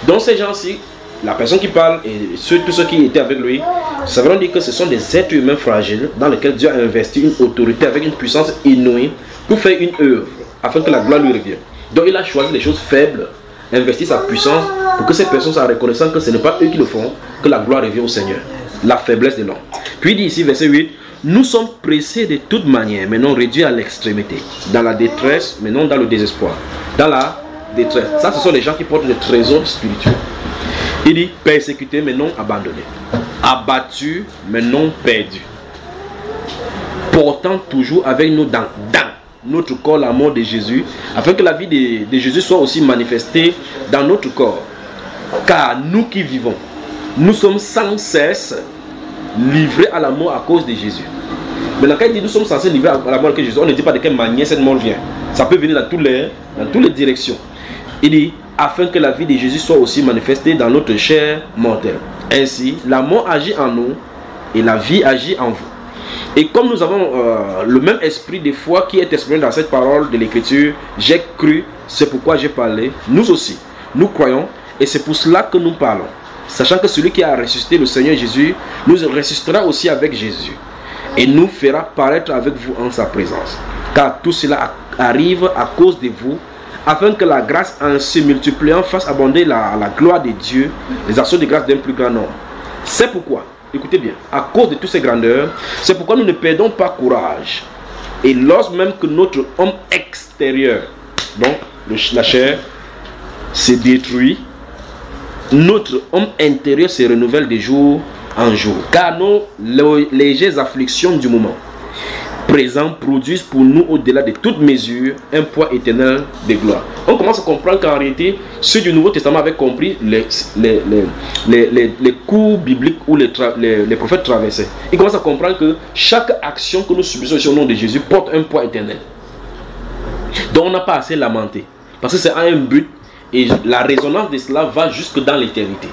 Donc ces gens-ci, la personne qui parle et tous ceux qui étaient avec lui, ça veut dire que ce sont des êtres humains fragiles dans lesquels Dieu a investi une autorité avec une puissance inouïe pour faire une œuvre, afin que la gloire lui revienne. Donc il a choisi les choses faibles, investi sa puissance pour que ces personnes soient reconnaissant que ce n'est pas eux qui le font, que la gloire revient au Seigneur. La faiblesse de l'homme. Puis il dit ici, verset 8, nous sommes pressés de toute manière, mais non réduits à l'extrémité. Dans la détresse, mais non dans le désespoir. Dans la détresse. Ça, ce sont les gens qui portent des trésors spirituels. Il dit persécutés, mais non abandonnés. Abattus, mais non perdus. Portant toujours avec nous dans notre corps la mort de Jésus, afin que la vie de Jésus soit aussi manifestée dans notre corps. Car nous qui vivons, nous sommes sans cesse livrés à la mort à cause de Jésus. Mais quand il dit nous sommes censés livrer à la mort de Jésus, on ne dit pas de quelle manière cette mort vient. Ça peut venir dans toutes les directions. Il dit afin que la vie de Jésus soit aussi manifestée dans notre chair mortelle. Ainsi, la mort agit en nous et la vie agit en vous. Et comme nous avons le même esprit de foi qui est exprimé dans cette parole de l'Écriture, j'ai cru, c'est pourquoi j'ai parlé, nous aussi, nous croyons, et c'est pour cela que nous parlons. Sachant que celui qui a ressuscité le Seigneur Jésus nous ressuscitera aussi avec Jésus et nous fera paraître avec vous en sa présence. Car tout cela arrive à cause de vous, afin que la grâce en se multipliant fasse abonder la gloire de Dieu, les actions de grâce d'un plus grand nombre. C'est pourquoi, écoutez bien, à cause de toutes ces grandeurs, c'est pourquoi nous ne perdons pas courage. Et lorsque même que notre homme extérieur, donc la chair, se détruit, notre homme intérieur se renouvelle de jour en jour. Car nos légères afflictions du moment présent produisent pour nous, au-delà de toute mesure, un poids éternel de gloire. On commence à comprendre qu'en réalité, ceux du Nouveau Testament avaient compris les coups bibliques où les prophètes traversaient. Ils commencent à comprendre que chaque action que nous subissons au nom de Jésus porte un poids éternel. Donc on n'a pas assez lamenté. Parce que c'est un but. Et la résonance de cela va jusque dans l'éternité.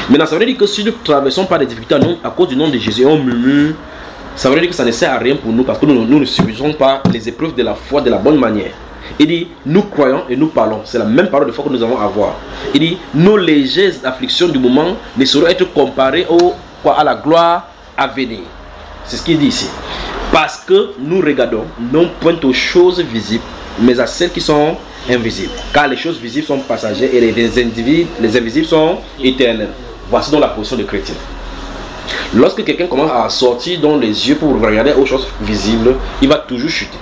Maintenant, ça veut dire que si nous ne traversons pas des difficultés à cause du nom de Jésus, on murmure, ça veut dire que ça ne sert à rien pour nous parce que nous ne subissons pas les épreuves de la foi de la bonne manière. Il dit, nous croyons et nous parlons. C'est la même parole de foi que nous avons à avoir. Il dit, nos légères afflictions du moment ne sauront être comparées à la gloire à venir. C'est ce qu'il dit ici. Parce que nous regardons non point aux choses visibles, mais à celles qui sont invisibles. Car les choses visibles sont passagères et les invisibles sont éternels. Voici donc la position des chrétiens. Lorsque quelqu'un commence à sortir dans les yeux pour regarder aux choses visibles, il va toujours chuter.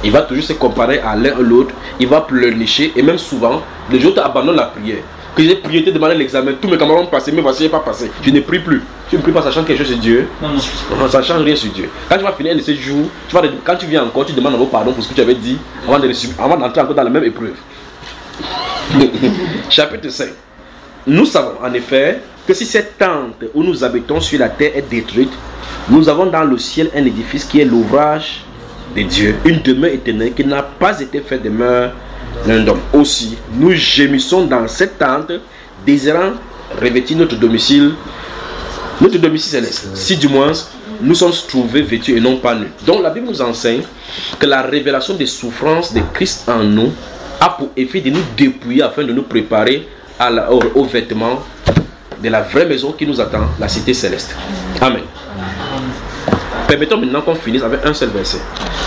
Il va toujours se comparer à l'un ou l'autre. Il va pleurnicher et même souvent, les autres abandonnent la prière. Que j'ai prié, te demandé l'examen, tous mes camarades ont passé, mais voici, je n'ai pas passé. Je ne prie plus. Tu ne pries pas, ça change quelque chose sur Dieu. Non, ça ne change rien sur Dieu. Quand tu vas finir un de ces jours, quand tu viens encore, tu demandes encore pardon pour ce que tu avais dit avant d'entrer encore dans la même épreuve. Chapitre 5. Nous savons en effet que si cette tente où nous habitons sur la terre est détruite, nous avons dans le ciel un édifice qui est l'ouvrage de Dieu, une demeure éternelle qui n'a pas été faite de main d'un homme. Aussi, nous gémissons dans cette tente, désirant revêtir notre domicile céleste. Si du moins nous sommes trouvés vêtus et non pas nus. Donc la Bible nous enseigne que la révélation des souffrances de Christ en nous a pour effet de nous dépouiller afin de nous préparer aux vêtements de la vraie maison qui nous attend, la cité céleste. Amen. Permettons maintenant qu'on finisse avec un seul verset.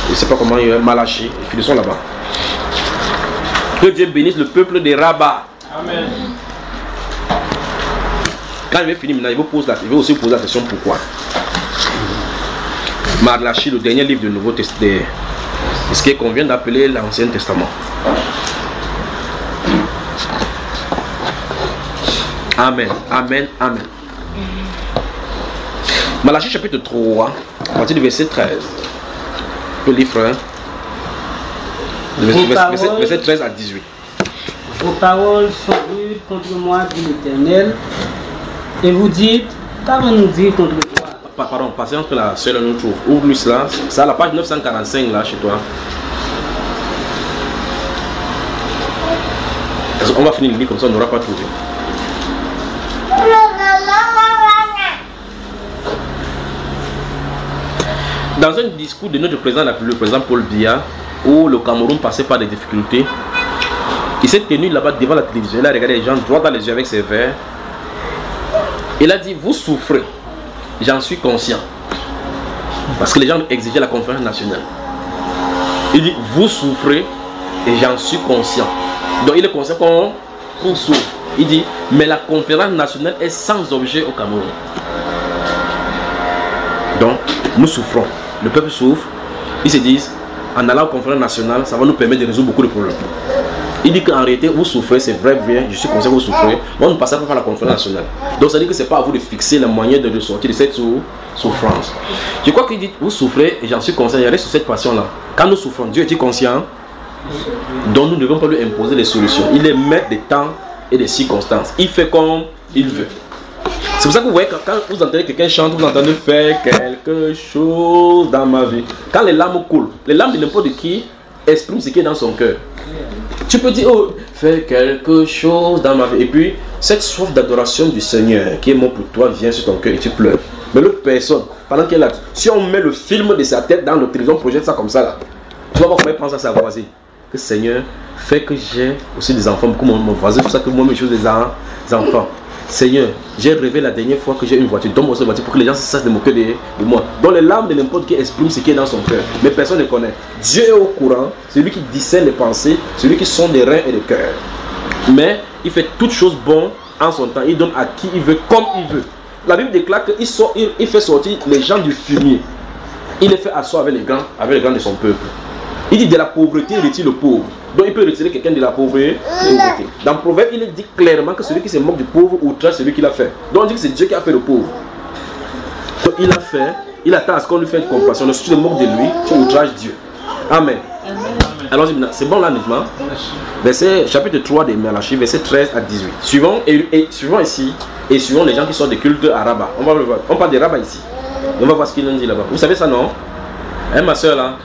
Je ne sais pas comment il est Malachie. Finissons là-bas. Que Dieu bénisse le peuple de Rabat. Amen. Quand il va finir maintenant, il va aussi poser la question pourquoi. Malachie, le dernier livre du Nouveau Testament, ce qu'on vient d'appeler l'Ancien Testament. Amen, amen, amen. Malachie chapitre 3, à partir du verset 13. Le livre, hein? Verset 13 à 18. Vos paroles sont rudes contre moi, dit l'Éternel. Et vous dites, qu'avons-nous dit contre toi? Pardon, patience que la seule nous trouve. Ouvre-lui cela. C'est à la page 945 là chez toi. On va finir le livre comme ça, on n'aura pas trouvé. Dans un discours de notre président, le président Paul Biya, où le Cameroun passait par des difficultés, il s'est tenu là-bas devant la télévision. Il a regardé les gens droit dans les yeux avec ses verres. Il a dit, vous souffrez, j'en suis conscient. Parce que les gens exigeaient la conférence nationale. Il dit, vous souffrez et j'en suis conscient. Donc il est conscient qu'on souffre. Il dit, mais la conférence nationale est sans objet au Cameroun. Donc, nous souffrons. Le peuple souffre. Ils se disent, en allant aux conférences nationales, ça va nous permettre de résoudre beaucoup de problèmes. Il dit qu'en réalité, vous souffrez, c'est vrai, bien, je suis conscient que vous souffrez. Moi, on ne passera pas par la conférence nationale. Donc, ça dit que ce n'est pas à vous de fixer la moyen de sortir de cette souffrance. Je crois qu'il dit, vous souffrez, et j'en suis conscient, il reste sur cette passion-là. Quand nous souffrons, Dieu est-il conscient? Donc, nous ne devons pas lui imposer des solutions. Il est maître des temps et des circonstances. Il fait comme il veut. C'est pour ça que vous voyez, quand vous entendez quelqu'un chanter, vous entendez faire quelque chose dans ma vie. Quand les larmes coulent, les larmes de n'importe qui expriment ce qui est dans son cœur. Tu peux dire, oh, fais quelque chose dans ma vie. Et puis, cette soif d'adoration du Seigneur qui est mort pour toi vient sur ton cœur et tu pleures. Mais l'autre personne, pendant qu'elle est là, si on met le film de sa tête dans notre télévision, on projette ça comme ça là, tu vas voir comment elle pense à sa voisine. Que Seigneur, fais que j'ai aussi des enfants, beaucoup mon voisin, pour ça que moi, mes choses des enfants. Seigneur, j'ai rêvé la dernière fois que j'ai une voiture. Donne-moi cette voiture pour que les gens cessent de moquer de moi. Donc les larmes de n'importe qui expriment ce qui est dans son cœur. Mais personne ne connaît. Dieu est au courant. C'est lui qui discerne les pensées. C'est lui qui sonde les reins et les cœurs. Mais il fait toutes choses bonnes en son temps. Il donne à qui il veut, comme il veut. La Bible déclare qu'il fait sortir les gens du fumier. Il les fait asseoir avec les grands de son peuple. Il dit de la pauvreté, il retire le pauvre. Donc il peut retirer quelqu'un de la pauvreté. Dans Proverbe, il dit clairement que celui qui se moque du pauvre outrage celui qui l'a fait. Donc on dit que c'est Dieu qui a fait le pauvre. Donc il a fait, il attend à ce qu'on lui fasse une compassion. Donc si tu te moques de lui, tu outrages Diy. Amen. Alors c'est bon là nettement. Verset chapitre 3 de Malachie, verset 13 à 18. Suivons ici et suivons les gens qui sont des cultes à Rabat. On va le voir. On parle de Rabat ici. On va voir ce qu'il nous dit là-bas. Vous savez ça non? Hein, ma soeur là?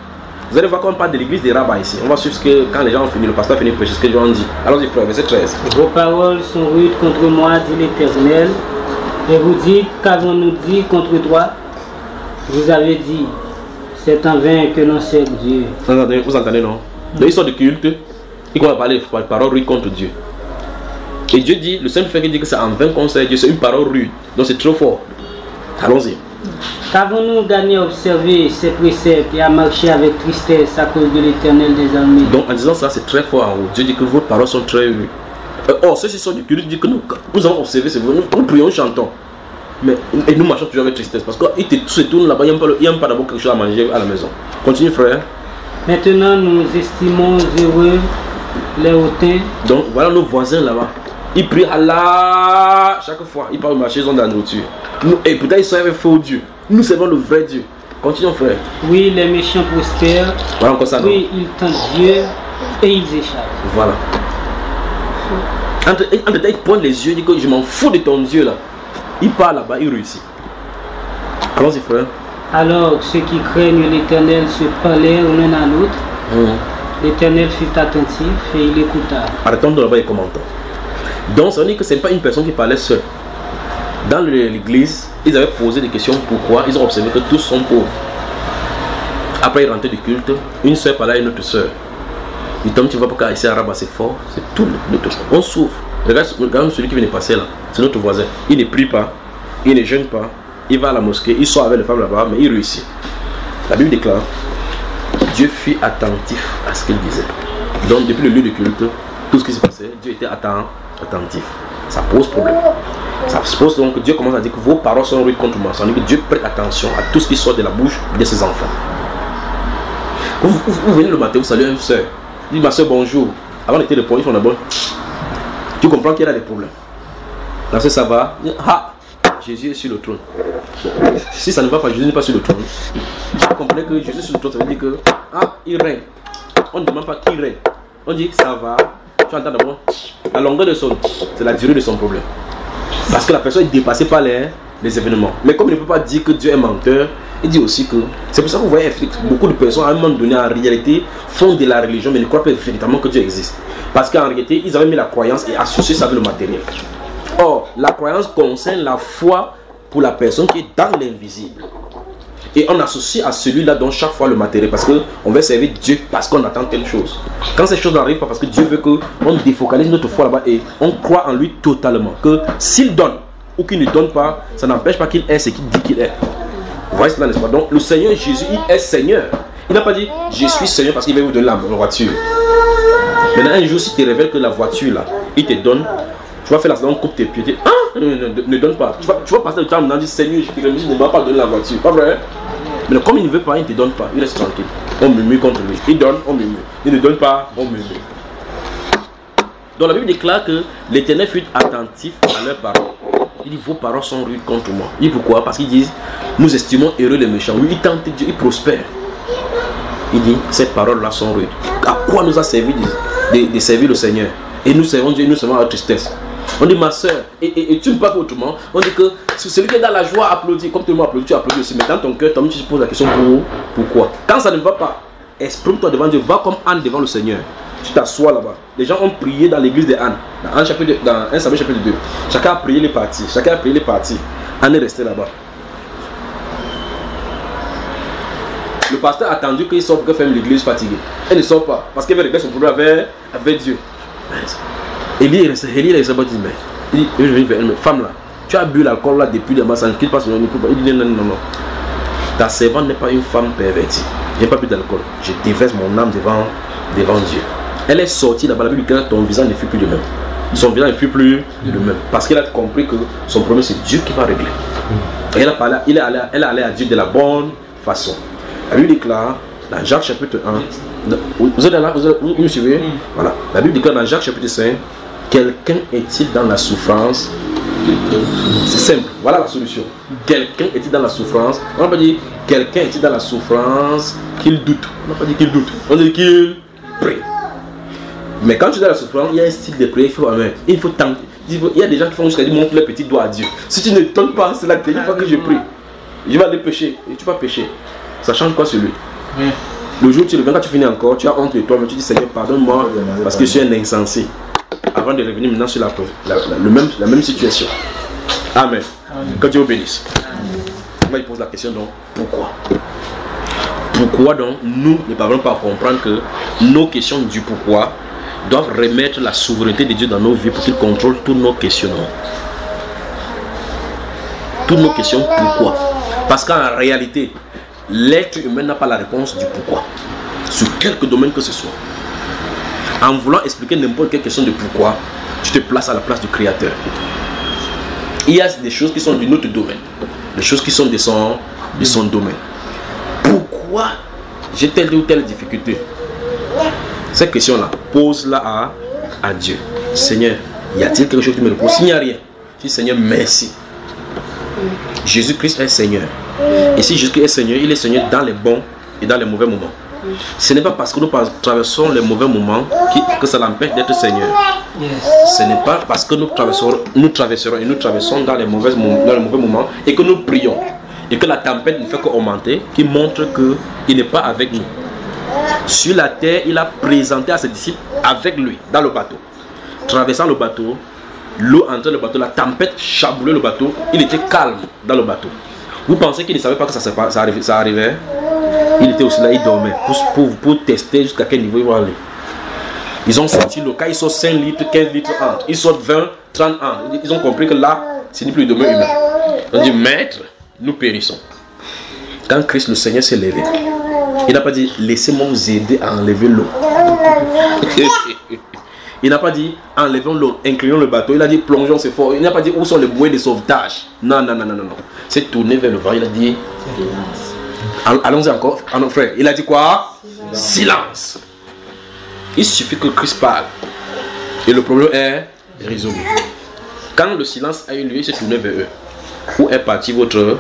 Vous allez voir qu'on parle de l'église des rabbins ici. On va suivre ce que, quand les gens ont fini, le pasteur a fini de prêcher, ce que Dieu en dit. Allons-y, frère, verset 13. Vos paroles sont rudes contre moi, dit l'Éternel. Et vous dites, qu'avons-nous dit contre toi? Vous avez dit, c'est en vain que l'on sert Dieu. Vous entendez, non? Donc, ils sont de culte, ils vont parler de paroles rudes contre Dieu. Et Dieu dit, le simple fait qu'il dit que c'est en vain qu'on sert Dieu, c'est une parole rude. Donc, c'est trop fort. Allons-y. Qu'avons-nous gagné à observer ces préceptes et à marcher avec tristesse à cause de l'Éternel des armées? Donc en disant ça, c'est très fort en haut. Dieu dit que vos paroles sont très rudes. Or, ceux qui sont du culte disent que nous avons observé, c'est vrai, nous prions, nous chantons. Mais et nous marchons toujours avec tristesse. Parce qu'ils se tournent là-bas, ils n'aiment pas d'abord quelque chose à manger à la maison. Continue, frère. Maintenant, nous estimons heureux les hautains. Donc voilà nos voisins là-bas. Ils prient Allah chaque fois. Ils parlent de marcher, ils ont de la nourriture. Et peut-être ils sont avec faux Dieu. Nous servons le vrai Dieu. Continuons, frère. Oui, les méchants prospèrent. Voilà encore ça. Oui, ils tentent Dieu et ils échappent. Voilà. Entre ils pointent les yeux, ils disent que je m'en fous de ton Dieu là. Il part là-bas, il réussit. Allons-y, frère. Alors ceux qui craignent l'Éternel se parlèrent l'un à l'autre. L'Éternel fut attentif et il écouta. Arrêtons de là-bas et commentons. Donc ça veut dire que ce n'est pas une personne qui parlait seule. Dans l'église, ils avaient posé des questions pourquoi. Ils ont observé que tous sont pauvres. Après, ils rentraient du culte. Une soeur parlait à une autre soeur. Il tombe, tu vois pourquoi ici arabe c'est fort. C'est tout le truc. On souffre. Regarde celui qui vient de passer là. C'est notre voisin. Il ne prie pas. Il ne jeûne pas. Il va à la mosquée. Il sort avec les femmes là-bas. Mais il réussit. La Bible déclare Dieu fut attentif à ce qu'il disait. Donc, depuis le lieu de culte, tout ce qui se passait, Dieu était attentif. Ça pose problème. Ça se pose donc, Dieu commence à dire que vos paroles sont rudes contre moi. Ça veut dire que Dieu prête attention à tout ce qui sort de la bouche de ses enfants. Vous venez le matin, vous saluez une soeur. Vous dites, ma soeur, bonjour. Avant d'été de point, ils font d'abord. Tu comprends qu'il y a des problèmes. La soeur, ça va. Ah, Jésus est sur le trône. Si ça ne va pas, Jésus n'est pas sur le trône. Vous comprenez que Jésus est sur le trône, ça veut dire que, ah, il règne. On ne demande pas qui règne. On dit, ça va. Tu entends d'abord. La longueur de son, c'est la durée de son problème. Parce que la personne est dépassée par les événements. Mais comme il ne peut pas dire que Dieu est menteur, il dit aussi que c'est pour ça que vous voyez beaucoup de personnes à un moment donné en réalité font de la religion mais ne croient pas véritablement que Dieu existe. Parce qu'en réalité ils avaient mis la croyance et associé ça avec le matériel. Or la croyance concerne la foi pour la personne qui est dans l'invisible. Et on associe à celui-là donc chaque fois le matériel parce qu'on veut servir Dieu parce qu'on attend telle chose. Quand ces choses n'arrivent pas parce que Dieu veut qu'on défocalise notre foi là-bas et on croit en lui totalement. Que s'il donne ou qu'il ne donne pas, ça n'empêche pas qu'il est ce qu'il dit qu'il est. Vous voyez cela, n'est-ce pas? Donc le Seigneur Jésus, il est Seigneur. Il n'a pas dit je suis Seigneur parce qu'il va vous donner la voiture. Maintenant un jour si tu te révèles que la voiture là, il te donne, tu vas faire la seconde coupe tes pieds. Tu dis, ah, ne donne pas. Tu vas passer le temps en disant Seigneur, je te remercie, ne m'a pas donné la voiture. Pas vrai? Mais comme il ne veut pas, il ne te donne pas. Il reste tranquille. On murmure contre lui. Il donne, on murmure. Il ne donne pas, on murmure. Donc la Bible déclare que l'Éternel fut attentif à leurs paroles. Il dit, vos paroles sont rudes contre moi. Il dit pourquoi? Parce qu'ils disent, nous estimons heureux les méchants. Oui, ils tentent Dieu, ils prospèrent. Il dit, ces paroles-là sont rudes. À quoi nous a servi de servir le Seigneur? Et nous servons Dieu, nous servons à la tristesse. On dit, ma soeur, et tu ne parles pas autrement. On dit que celui qui est dans la joie applaudit. Comme tout le monde applaudit, tu applaudis aussi. Mais dans ton cœur, tu te poses la question pourquoi? Quand ça ne va pas, exprime-toi devant Dieu. Va comme Anne devant le Seigneur. Tu t'assois là-bas. Les gens ont prié dans l'église de Anne. Dans 1 Samuel chapitre 2. Chacun a prié les parties. Anne est restée là-bas. Le pasteur a attendu qu'il sorte pour faire l'église fatiguée. Elle ne sort pas. Parce qu'elle veut régler son problème avec Dieu. Élie est resté là, il dit, je vais vers elle, femme là, tu as bu l'alcool là depuis le matin, qu'il passe le il dit non. Ta servante n'est pas une femme pervertie. Je n'ai pas bu d'alcool. Je déverse mon âme devant Dieu. Elle est sortie là-bas, la Bible dit que ton visage ne fut plus le même. Son visage ne fut plus le même. Parce qu'elle a compris que son problème c'est Dieu qui va régler. Et elle est allée à Dieu de la bonne façon. La Bible déclare dans Jacques chapitre 1. Vous êtes là, vous me suivez? Voilà. La Bible déclare dans Jacques chapitre 5. Quelqu'un est-il dans la souffrance? C'est simple, voilà la solution. Quelqu'un est-il dans la souffrance? On n'a pas dit quelqu'un est-il dans la souffrance qu'il doute. On n'a pas dit qu'il doute, on dit qu'il prie. Mais quand tu es dans la souffrance, il y a un style de prière, il faut tenter. Il y a des gens qui font jusqu'à dire montre le petit doigt à Dieu. Si tu ne donnes pas, c'est la dernière fois que je prie. Je vais aller pécher et tu vas pécher. Ça change quoi sur lui? Le jour où tu reviens, quand tu finis encore, tu as honte de toi, mais tu dis Seigneur, pardonne-moi parce que je suis un insensé. Avant de revenir maintenant sur la même situation. Amen. Que Dieu vous bénisse. Moi, il pose la question donc, pourquoi? Pourquoi donc nous ne parvenons pas à comprendre que nos questions du pourquoi doivent remettre la souveraineté de Dieu dans nos vies pour qu'il contrôle tous nos questionnements. Toutes nos questions pourquoi? Parce qu'en réalité, l'être humain n'a pas la réponse du pourquoi. Sur quelque domaine que ce soit. En voulant expliquer n'importe quelle question de pourquoi, tu te places à la place du Créateur. Il y a des choses qui sont de notre domaine, des choses qui sont de son domaine. Pourquoi j'ai telle ou telle difficulté? Cette question-là, pose-la à Dieu. Seigneur, y a-t-il quelque chose qui me repose? S'il n'y a rien, je dis Seigneur, merci. Jésus-Christ est Seigneur. Et si Jésus-Christ est Seigneur, il est Seigneur dans les bons et dans les mauvais moments. Ce n'est pas parce que nous traversons les mauvais moments que ça l'empêche d'être Seigneur. Ce n'est pas parce que nous traversons dans les mauvais moments et que nous prions et que la tempête ne fait qu'augmenter, qui montre qu'il n'est pas avec nous. Sur la terre, il a présenté à ses disciples avec lui dans le bateau. Traversant le bateau, l'eau entrait le bateau, la tempête chaboulait le bateau, il était calme dans le bateau. Vous pensez qu'il ne savait pas que ça arrivait? Il était aussi là, il dormait pour tester jusqu'à quel niveau il va aller. Ils ont sorti l'eau, quand ils sortent 5 litres, 15 litres entre, ils sortent 20, 30 entre. Ils ont compris que là, ce n'est plus le domaine humain. Ils ont dit, maître, nous périssons. Quand Christ le Seigneur s'est levé, il n'a pas dit, laissez-moi vous aider à enlever l'eau. Il n'a pas dit, enlevons l'eau, inclinons le bateau. Il a dit, plongeons, c'est fort. Il n'a pas dit, où sont les bouées de sauvetage. Non. C'est tourné vers le vent. Il a dit, allons-y encore, à nos frères. Il a dit quoi? Silence. Il suffit que Christ parle. Et le problème est résolu. Quand le silence a eu lieu, il s'est tourné vers eux. Où est parti votre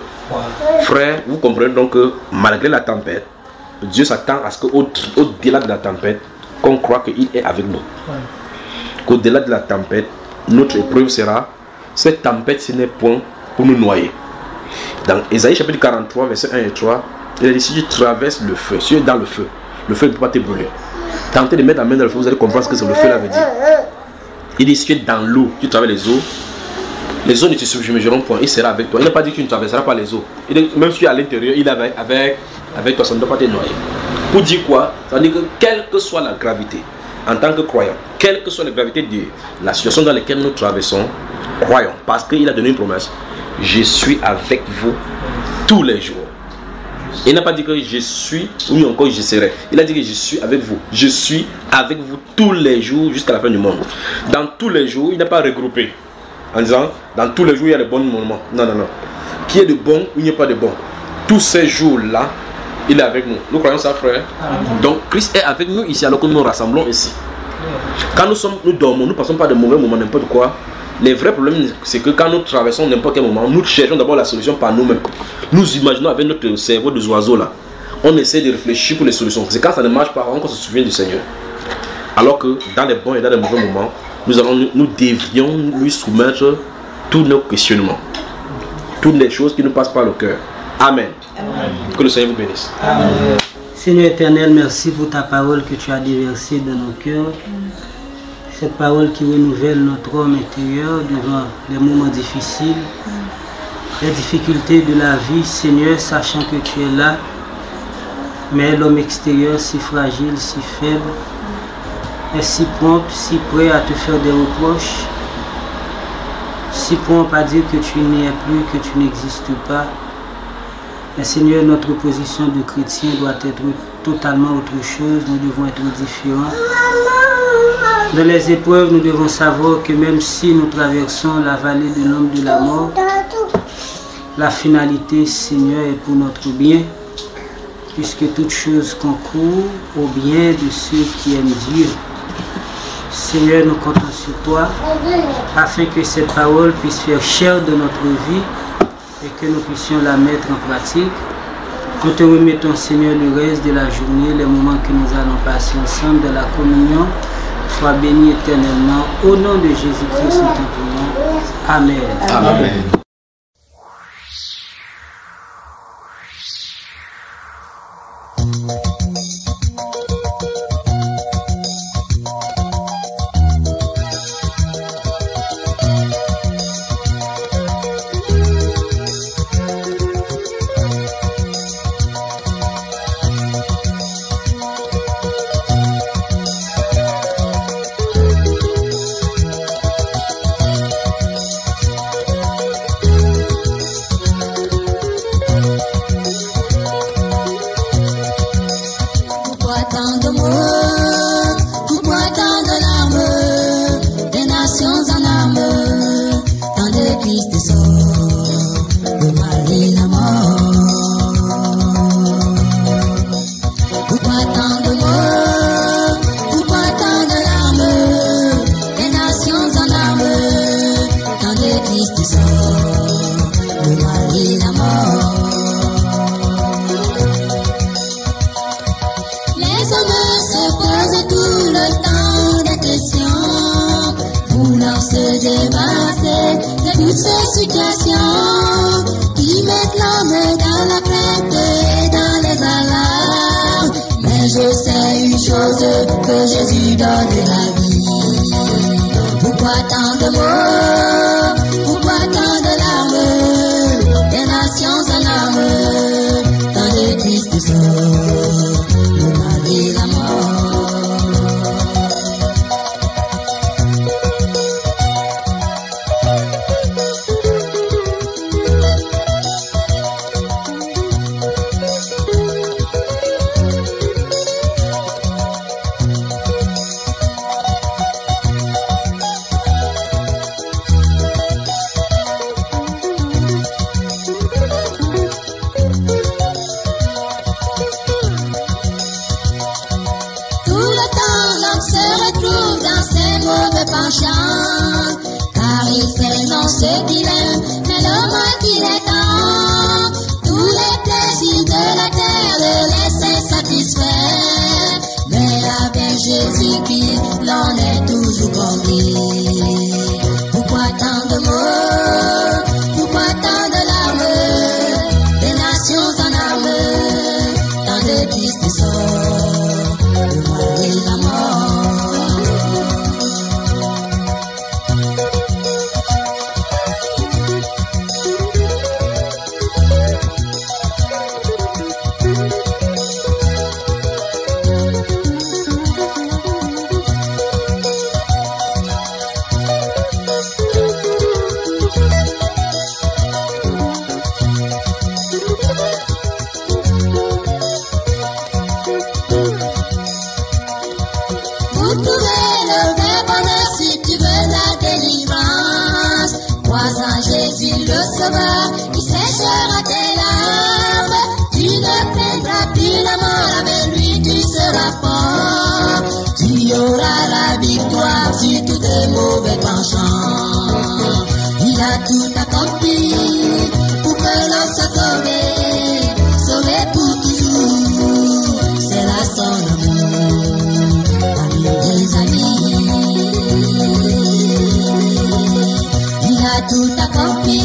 frère? Vous comprenez donc que malgré la tempête, Dieu s'attend à ce qu'au-delà de la tempête, qu'on croit qu'il est avec nous. Qu'au-delà de la tempête, notre épreuve sera, cette tempête ce n'est point pour nous noyer. Dans Ésaïe chapitre 43, versets 1 et 3, il a dit, si tu traverses le feu, si tu es dans le feu ne peut pas te brûler. Tentez de mettre la main dans le feu, vous allez comprendre ce que le feu là veut dire. Il dit, si tu es dans l'eau, tu traverses les eaux ne te submergeront point, il sera avec toi. Il n'a pas dit que tu ne traverseras pas les eaux. Il dit, même si tu es à l'intérieur, il est avec toi, ça ne doit pas te noyer. Pour dire quoi? Ça veut dire que quelle que soit la gravité, en tant que croyant, quelle que soit la gravité de la situation dans laquelle nous traversons, croyons, parce qu'il a donné une promesse, je suis avec vous tous les jours. Il n'a pas dit que je suis, ou encore je serai. Il a dit que je suis avec vous. Je suis avec vous tous les jours jusqu'à la fin du monde. Dans tous les jours, il n'a pas regroupé. En disant, dans tous les jours, il y a de bons moments. Non. Qui est de bon ou il n'y a pas de bon. Tous ces jours-là, il est avec nous. Nous croyons ça, frère. Donc, Christ est avec nous ici alors que nous nous rassemblons ici. Quand nous dormons, nous ne passons pas de mauvais moments, n'importe quoi. Les vrais problèmes, c'est que quand nous traversons n'importe quel moment, nous cherchons d'abord la solution par nous-mêmes. Nous imaginons avec notre cerveau de oiseau là. On essaie de réfléchir pour les solutions. C'est quand ça ne marche pas, on se souvient du Seigneur. Alors que dans les bons et dans les mauvais moments, nous devrions lui soumettre tous nos questionnements. Toutes les choses qui nous passent par le cœur. Amen. Que le Seigneur vous bénisse. Amen. Seigneur éternel, merci pour ta parole que tu as déversée dans nos cœurs. Cette parole qui renouvelle notre homme intérieur devant les moments difficiles, les difficultés de la vie, Seigneur, sachant que tu es là, mais l'homme extérieur si fragile, si faible, est si prompt, si prêt à te faire des reproches, si prompt à dire que tu n'y es plus, que tu n'existes pas. Mais Seigneur, notre position de chrétien doit être totalement autre chose, nous devons être différents. Dans les épreuves, nous devons savoir que même si nous traversons la vallée de l'ombre de la mort, la finalité, Seigneur, est pour notre bien, puisque toute chose concourt au bien de ceux qui aiment Dieu. Seigneur, nous comptons sur toi, afin que cette parole puisse faire chair de notre vie et que nous puissions la mettre en pratique. Nous te remettons, Seigneur, le reste de la journée, les moments que nous allons passer ensemble de la communion. Sois béni éternellement. Au nom de Jésus-Christ, nous te prions. Amen. Amen. Que Jésus donne la vie. Pourquoi tant de mots? ceux qui l'aiment, mais le moins qu'il est temps, tous les plaisirs de la terre le laisser satisfaire. Mais avec Jésus-Christ, l'on est toujours comblé. Pourquoi tant de mots, pourquoi tant de larmes, des nations en armes, tant de tristes sorts, le mal et la mort. Qui séchera tes larmes, tu ne plaindras plus la mort, avec lui tu seras fort, tu auras la victoire sur tous tes mauvais penchants. Il a tout accompli pour que l'on soit sauvé, sauvé pour toujours, c'est là son amour, ami des amis. Il a tout accompli